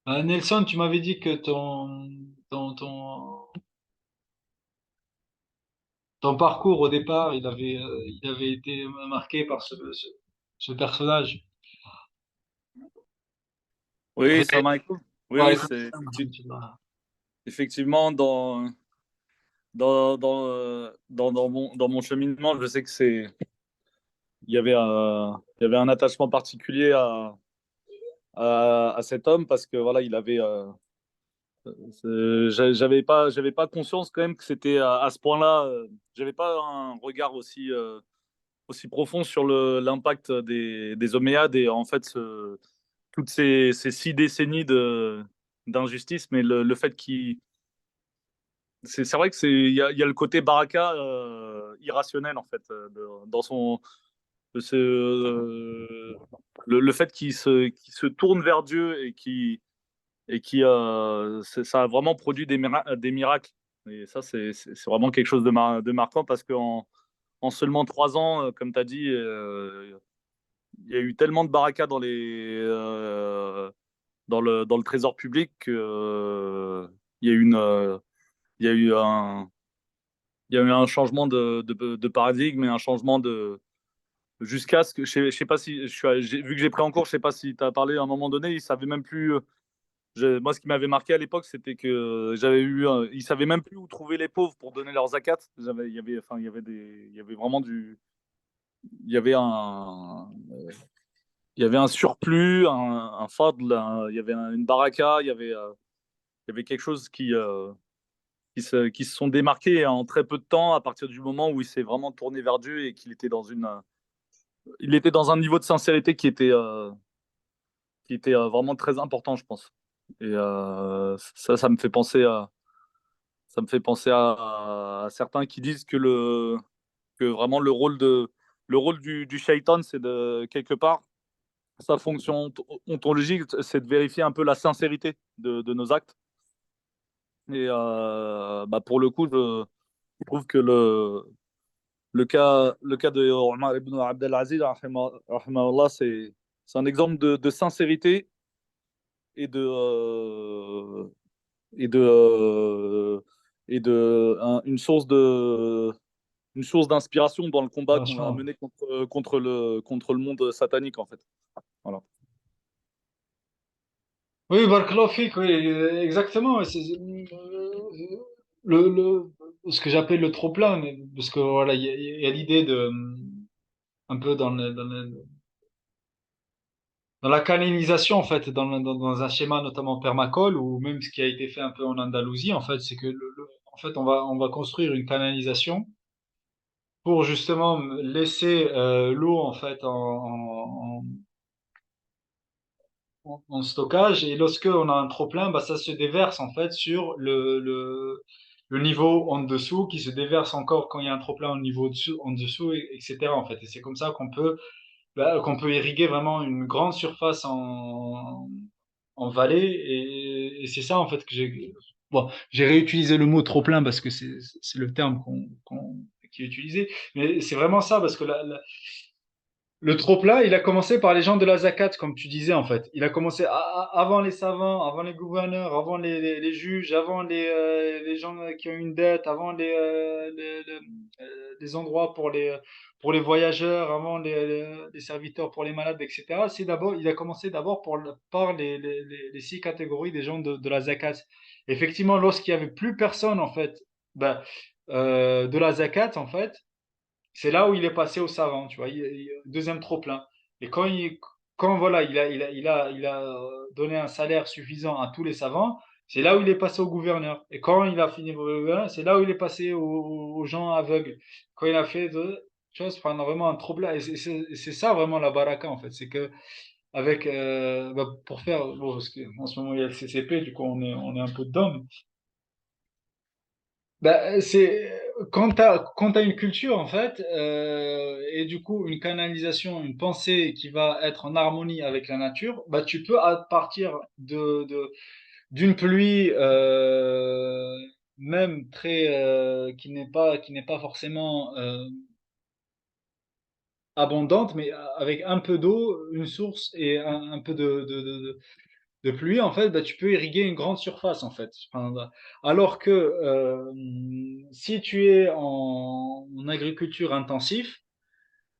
Nelson, tu m'avais dit que ton, ton, ton parcours au départ, il avait été marqué par ce personnage. Oui, Avec- salam alaikum. Oui, Ouais, oui, comme c'est ça, alhamdulillah. effectivement dans mon cheminement, je sais que il y avait un attachement particulier à cet homme parce que voilà, j'avais pas conscience quand même que c'était à ce point-là. J'avais pas un regard aussi profond sur l'impact des Omeyyades et en fait toutes ces 6 décennies d'injustice, mais le fait qu'il c'est vrai que il y a le côté baraka irrationnel en fait dans son le fait qu'il se tourne vers Dieu et qui ça a vraiment produit des miracles. Et ça c'est vraiment quelque chose de marquant parce qu'en seulement 3 ans, comme tu as dit, il y a eu tellement de baraka dans le trésor public il y a eu il y a eu un changement de paradigme et un changement jusqu'à ce que je sais pas si vu que j'ai pris en cours, je sais pas si tu as parlé à un moment donné, ils savaient même plus. Moi, ce qui m'avait marqué à l'époque, c'était que ils savaient même plus où trouver les pauvres pour donner leurs zakats. Enfin, il y avait vraiment il y avait un surplus, un fadl, il y avait une baraka, il y avait quelque chose qui se sont démarqués en très peu de temps à partir du moment où il s'est vraiment tourné vers Dieu et qu'il était dans un niveau de sincérité qui était vraiment très important, je pense. Et ça me fait penser à certains qui disent que vraiment le rôle du shaitan, c'est de quelque part sa fonction ontologique, c'est de vérifier un peu la sincérité de nos actes. Et bah, pour le coup, je trouve que le cas de Omar ibn Abdelaziz, rahimahullah, C'est un exemple de sincérité et de, et de, une source d'inspiration dans le combat qu'on a Franchement. mené contre le monde satanique, en fait. Voilà. Oui, Barclay, oui, exactement. Ouais, ce que j'appelle le trop-plein, parce que voilà, il y a l'idée de, un peu dans la canalisation, en fait, dans un schéma notamment permacole, ou même ce qui a été fait un peu en Andalousie, en fait, c'est que, en fait, on va construire une canalisation pour justement laisser l'eau, en fait, en stockage. Et lorsque on a un trop-plein, bah, ça se déverse en fait sur le niveau en dessous, qui se déverse encore quand il y a un trop-plein au niveau dessous, en dessous, etc. en fait. Et c'est comme ça qu'on peut irriguer vraiment une grande surface en vallée. Et c'est ça en fait que j'ai réutilisé le mot trop-plein parce que c'est le terme qui est utilisé. Mais c'est vraiment ça parce que le trop-plein, il a commencé par les gens de la zakat, comme tu disais en fait. Il a commencé avant les savants, avant les gouverneurs, avant les juges, avant les gens qui ont une dette, avant les endroits pour les voyageurs, avant les serviteurs pour les malades, etc. Il a commencé d'abord par les six catégories des gens de la zakat. Effectivement, lorsqu'il y avait plus personne en fait, ben, de la zakat en fait, c'est là où il est passé au savant, tu vois, deuxième trop-plein. Et quand voilà, il a donné un salaire suffisant à tous les savants, c'est là où il est passé au gouverneur. Et quand il a fini au gouverneur, c'est là où il est passé aux gens aveugles. Quand il a fait de choses, prendre vraiment un trop-plein. Et c'est ça vraiment la baraka, en fait. C'est que avec, pour faire, bon, parce qu'en ce moment il y a le CCP, du coup on est un peu dedans, bah, c'est quand t'as une culture en fait et du coup une canalisation, une pensée qui va être en harmonie avec la nature, bah tu peux à partir d'une pluie même très qui n'est pas forcément abondante, mais avec un peu d'eau, une source et un peu de pluie, en fait, bah, tu peux irriguer une grande surface, en fait. Enfin, alors que si tu es en agriculture intensive,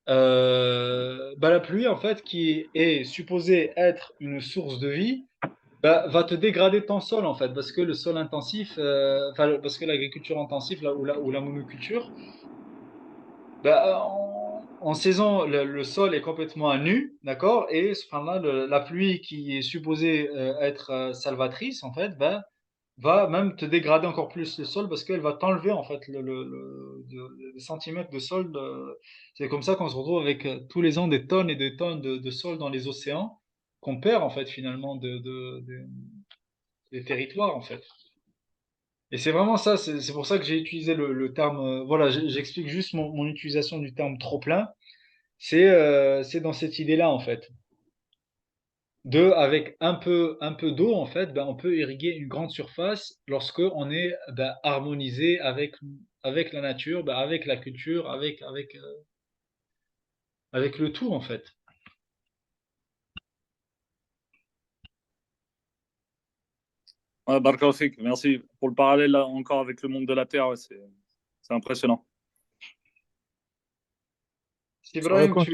bah, la pluie, en fait, qui est supposée être une source de vie, bah, va te dégrader ton sol, en fait, parce que le sol intensif, enfin, parce que l'agriculture intensive, là, ou la monoculture, bah, en saison, le sol est complètement à nu, d'accord? Et cependant, la pluie qui est supposée être salvatrice, en fait, bah, va même te dégrader encore plus le sol parce qu'elle va t'enlever, en fait, des centimètres de sol. C'est comme ça qu'on se retrouve avec tous les ans des tonnes et des tonnes de sol dans les océans qu'on perd, en fait, finalement, des territoires, en fait. Et c'est vraiment ça, c'est pour ça que j'ai utilisé le terme. Voilà, j'explique juste mon utilisation du terme trop-plein. C'est dans cette idée-là, en fait. Avec un peu d'eau, en fait, ben, on peut irriguer une grande surface lorsque on est ben, harmonisé avec la nature, ben, avec la culture, avec le tout, en fait. Ouais, Barakallahu fik. Merci pour le parallèle là, encore avec le monde de la Terre. Ouais, c'est impressionnant. C'est Je Ibrahim, raconte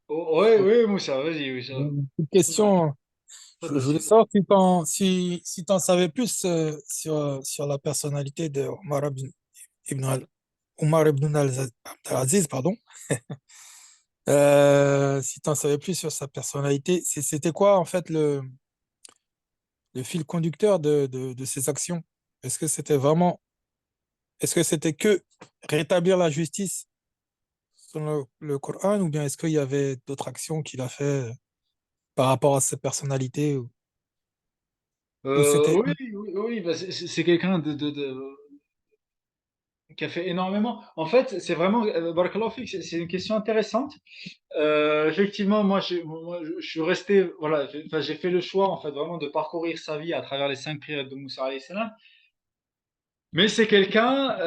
Oh, ouais, oui, Moussa, vas-y, Moussa. une petite Faudra, question. Je faudra, voulais s'il savoir si t'en savais plus sur la personnalité de Omar ibn Abdelaziz, pardon. Si t'en savais plus sur sa personnalité, c'était quoi en fait le fil conducteur de ses actions? Est-ce que c'était vraiment, est-ce que c'était que rétablir la justice selon le Coran ou bien est-ce qu'il y avait d'autres actions qu'il a fait par rapport à sa personnalité ou c'était Oui, oui, oui, bah, c'est quelqu'un qui a fait énormément. En fait, c'est vraiment, Barakallahu fik, c'est une question intéressante. Effectivement, moi, je suis resté, voilà, enfin, j'ai fait le choix, en fait, vraiment de parcourir sa vie à travers les cinq prières de Moussa alayhi salam. Mais c'est quelqu'un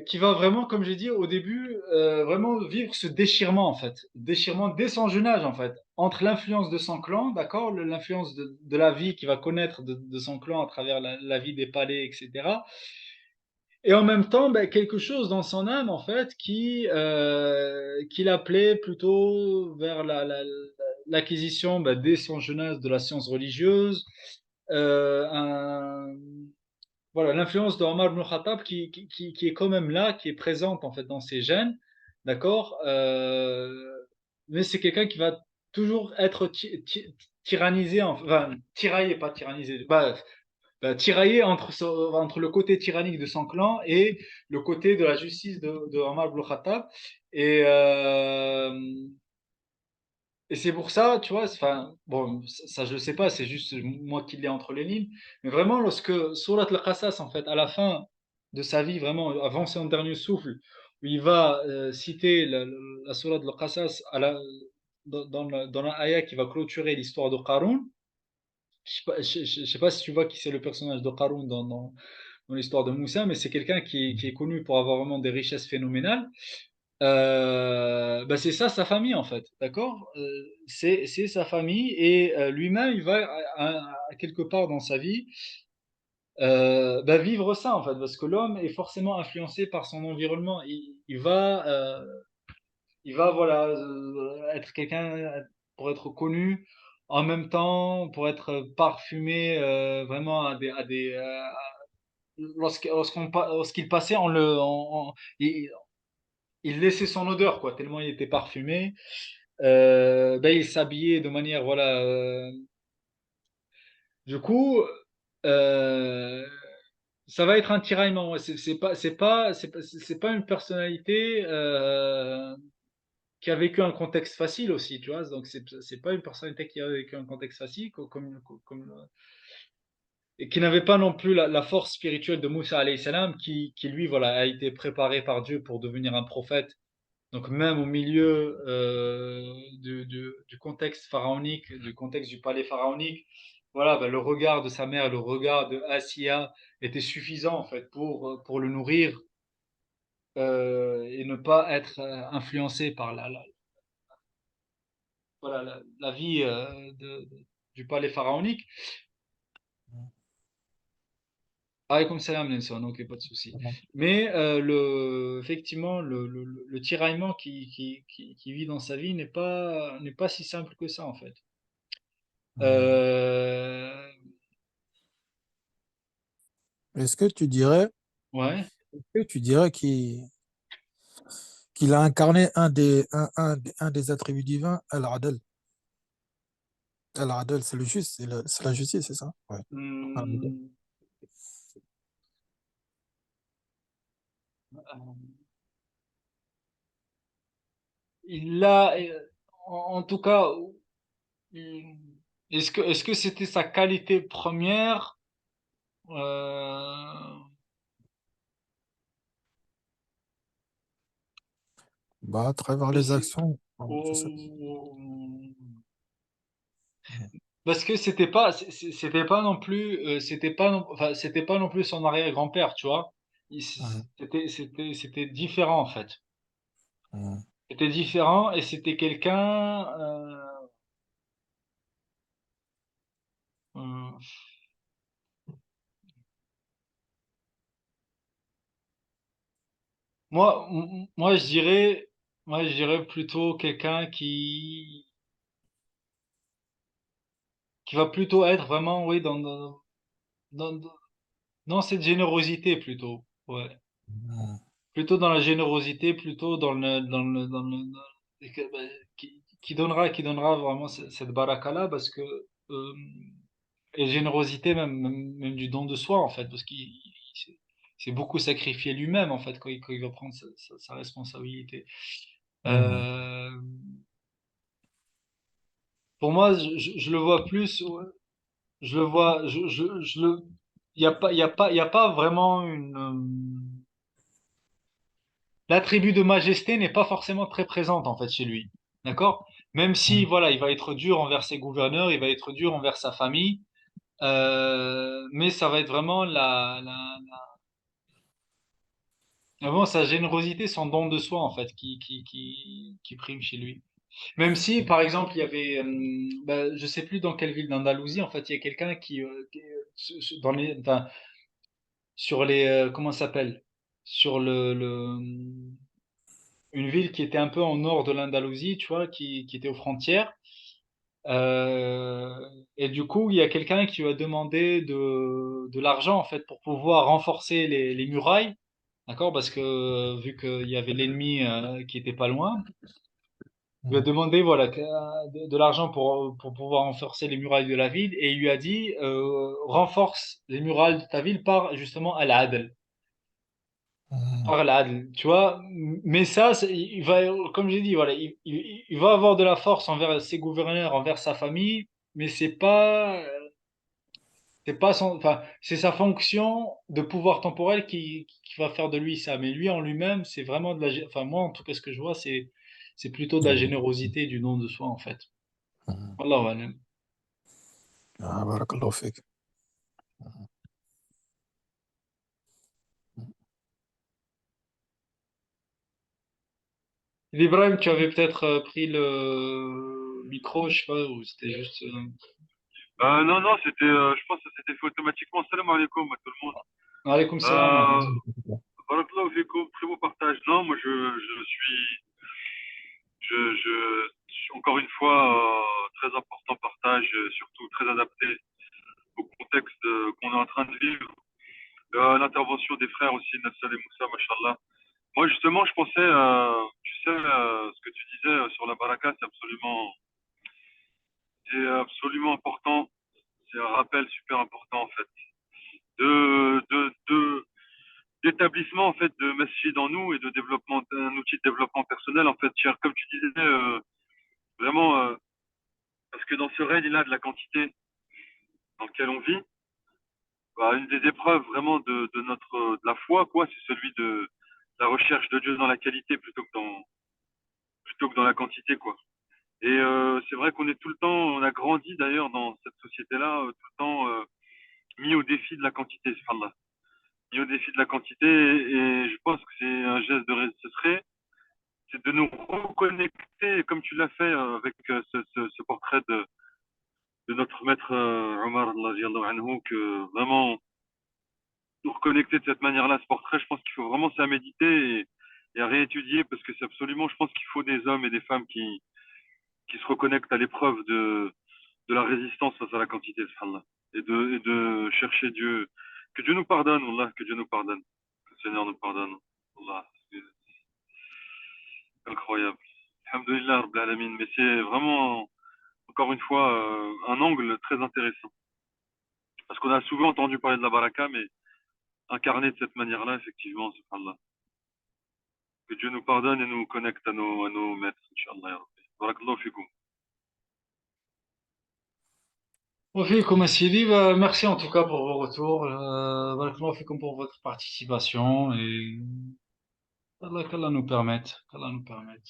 qui va vraiment, comme j'ai dit au début, vraiment vivre ce déchirement en fait, déchirement dès son jeune âge en fait, entre l'influence de son clan, d'accord, l'influence de la vie qu'il va connaître de son clan à travers la vie des palais, etc. Et en même temps, ben, quelque chose dans son âme en fait qui l'appelait plutôt vers l'acquisition ben, dès son jeune âge de la science religieuse, un voilà, l'influence de Omar ibn Khattab qui est quand même là, qui est présente en fait dans ses gènes, d'accord? Mais c'est quelqu'un qui va toujours être tyrannisé, enfin tiraillé, pas tyrannisé, tiraillé entre le côté tyrannique de son clan et le côté de la justice de Omar ibn Khattab. Et, euh, et c'est pour ça, tu vois, enfin, bon, ça je ne sais pas, c'est juste moi qui l'ai entre les lignes, mais vraiment lorsque Surat al-Qasas, en fait, à la fin de sa vie, vraiment avant son dernier souffle, où il va citer la Surat al-Qasas dans la ayah qui va clôturer l'histoire de Qarun, je sais pas si tu vois qui c'est le personnage de Qarun dans l'histoire de Moussa, mais c'est quelqu'un qui est connu pour avoir vraiment des richesses phénoménales. Bah c'est ça sa famille en fait, d'accord? C'est sa famille et lui-même il va quelque part dans sa vie bah, vivre ça en fait, parce que l'homme est forcément influencé par son environnement. Il va voilà être quelqu'un pour être connu, en même temps pour être parfumé vraiment lorsqu'il passait il laissait son odeur quoi, tellement il était parfumé. Ben, il s'habillait de manière, voilà. Du coup, euh, ça va être un tiraillement. Ouais. C'est pas une personnalité qui a vécu un contexte facile aussi, tu vois. Donc, c'est pas une personnalité qui a vécu un contexte facile, et qui n'avait pas non plus la force spirituelle de Moussa alayhi salam, qui lui, voilà, a été préparé par Dieu pour devenir un prophète. Donc même au milieu du contexte pharaonique, du contexte du palais pharaonique, voilà, ben, le regard de sa mère, le regard de Assia était suffisant en fait pour le nourrir et ne pas être influencé par voilà, la vie du palais pharaonique. Alaykoum salam, Nelson, ok, pas de souci. Mais effectivement, le tiraillement qui vit dans sa vie n'est pas si simple que ça en fait. Euh, Est-ce que tu dirais, ouais. est-ce que tu dirais qu'il a incarné un des attributs divins, Al-Adl? Al-Adl, c'est le juste, c'est la justice, c'est ça? Ouais. Al-Adl. Hmm, il a, en tout cas, hmm, est-ce que c'était sa qualité première? Euh, Bah, à travers je les sais. actions, je sais. Oh, parce que c'était pas non plus, enfin, c'était pas non plus son arrière-grand-père, tu vois. Ouais. C'était différent en fait. Ouais. C'était différent et c'était quelqu'un. Euh, moi, moi, je dirais plutôt quelqu'un qui va plutôt être vraiment, oui, dans, dans cette générosité plutôt. Ouais. Ouais. Plutôt dans la générosité, plutôt et qui donnera vraiment cette baraka-là parce que, euh, et générosité même du don de soi, en fait, parce qu'il s'est beaucoup sacrifié lui-même, en fait, quand il va prendre sa responsabilité. Ouais. Euh, pour moi, je le vois plus, ouais, je le vois, il y a pas vraiment l'attribut de majesté n'est pas forcément très présent, en fait, chez lui. D'accord? Même si, voilà, il va être dur envers ses gouverneurs, il va être dur envers sa famille, mais ça va être vraiment Avant, sa générosité, son don de soi, en fait, qui prime chez lui. Même si, par exemple, il y avait, bah, je sais plus dans quelle ville d'Andalousie, en fait, il y a quelqu'un dans les, enfin, sur les, comment ça s'appelle? Sur une ville qui était un peu en nord de l'Andalousie, tu vois, qui était aux frontières. Euh, et du coup, il y a quelqu'un qui lui a demandé de l'argent, en fait, pour pouvoir renforcer les murailles. D'accord? Parce que vu qu'il y avait l'ennemi qui était pas loin, il lui a Mhm. demandé voilà, de l'argent pour pouvoir renforcer les murailles de la ville et il lui a dit renforce les murailles de ta ville par justement Al-Adl. Mhm. Par Al-Adl, tu vois. Mais ça, il va, comme j'ai dit, voilà, il va avoir de la force envers ses gouverneurs, envers sa famille, mais c'est pas son, enfin, c'est sa fonction de pouvoir temporel qui va faire de lui ça. Mais lui en lui-même, c'est vraiment enfin, moi, en tout cas, ce que je vois, c'est plutôt de la générosité, du don de soi, en fait. Mhm. Wallahu alam. Ah, barakallahu fik. Ibrahim, tu avais peut-être pris le micro, je sais pas, ou c'était juste. Non, non, je pense que ça s'était fait automatiquement. Salam alaikum à tout le monde. Alaykoum salam. Wa Euh, rahmatullah. Barakallahu fikoum, très beau partage. Non, moi, encore une fois, très important partage, surtout très adapté au contexte qu'on est en train de vivre. L'intervention des frères aussi, Nassal et Moussa, machallah. Moi, justement, je pensais, tu sais, ce que tu disais sur la baraka, c'est absolument important. C'est un rappel super important, en fait. De d'établissement en fait de masjid en nous et de développement d'un outil de développement personnel en fait comme tu disais vraiment parce que dans ce règne là de la quantité dans lequel on vit bah, une des épreuves vraiment de notre de la foi quoi c'est celui de la recherche de Dieu dans la qualité plutôt que dans la quantité quoi et c'est vrai qu'on est tout le temps on a grandi d'ailleurs dans cette société là tout le temps mis au défi de la quantité subhanallah mis au défi de la quantité et je pense que c'est un geste ce serait c'est de nous reconnecter, comme tu l'as fait avec ce portrait de notre maître Omar, anhu, que vraiment nous reconnecter de cette manière-là, ce portrait, je pense qu'il faut vraiment ça à méditer et à réétudier parce que c'est absolument, je pense qu'il faut des hommes et des femmes qui se reconnectent à l'épreuve de la résistance face à la quantité, subhanallah, et de chercher Dieu. Que Dieu nous pardonne, Allah, que Dieu nous pardonne. Que le Seigneur nous pardonne. Allah, c'est incroyable. Alhamdulillah, Rabbil Alamin. Mais c'est vraiment encore une fois, un angle très intéressant. Parce qu'on a souvent entendu parler de la baraka, mais incarné de cette manière-là, effectivement, subhanallah. Que Dieu nous pardonne et nous connecte à nos maîtres, Inch'Allah, ya Rabbi. Barakallahu fikum. Ok, comme Sidi, bah, merci en tout cas pour vos retours. Barakallahu fikum pour votre participation et qu'Allah nous permette. Qu'Allah nous permette.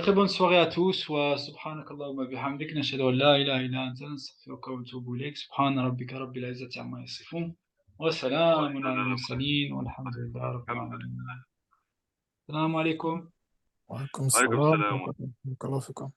très bonne soirée à tous. وسبحانك اللهم وبحمدك نشهد أن لا إله إلا أنت نستغفرك ونتوب إليك سبحان ربك رب العزة عما يصفون Wa وسلام على salam. المرسلين والحمد لله رب Alhamdulillah. العالمين السلام عليكم Wa alaikum Alaykum salam. salam. Barakallahu fikum.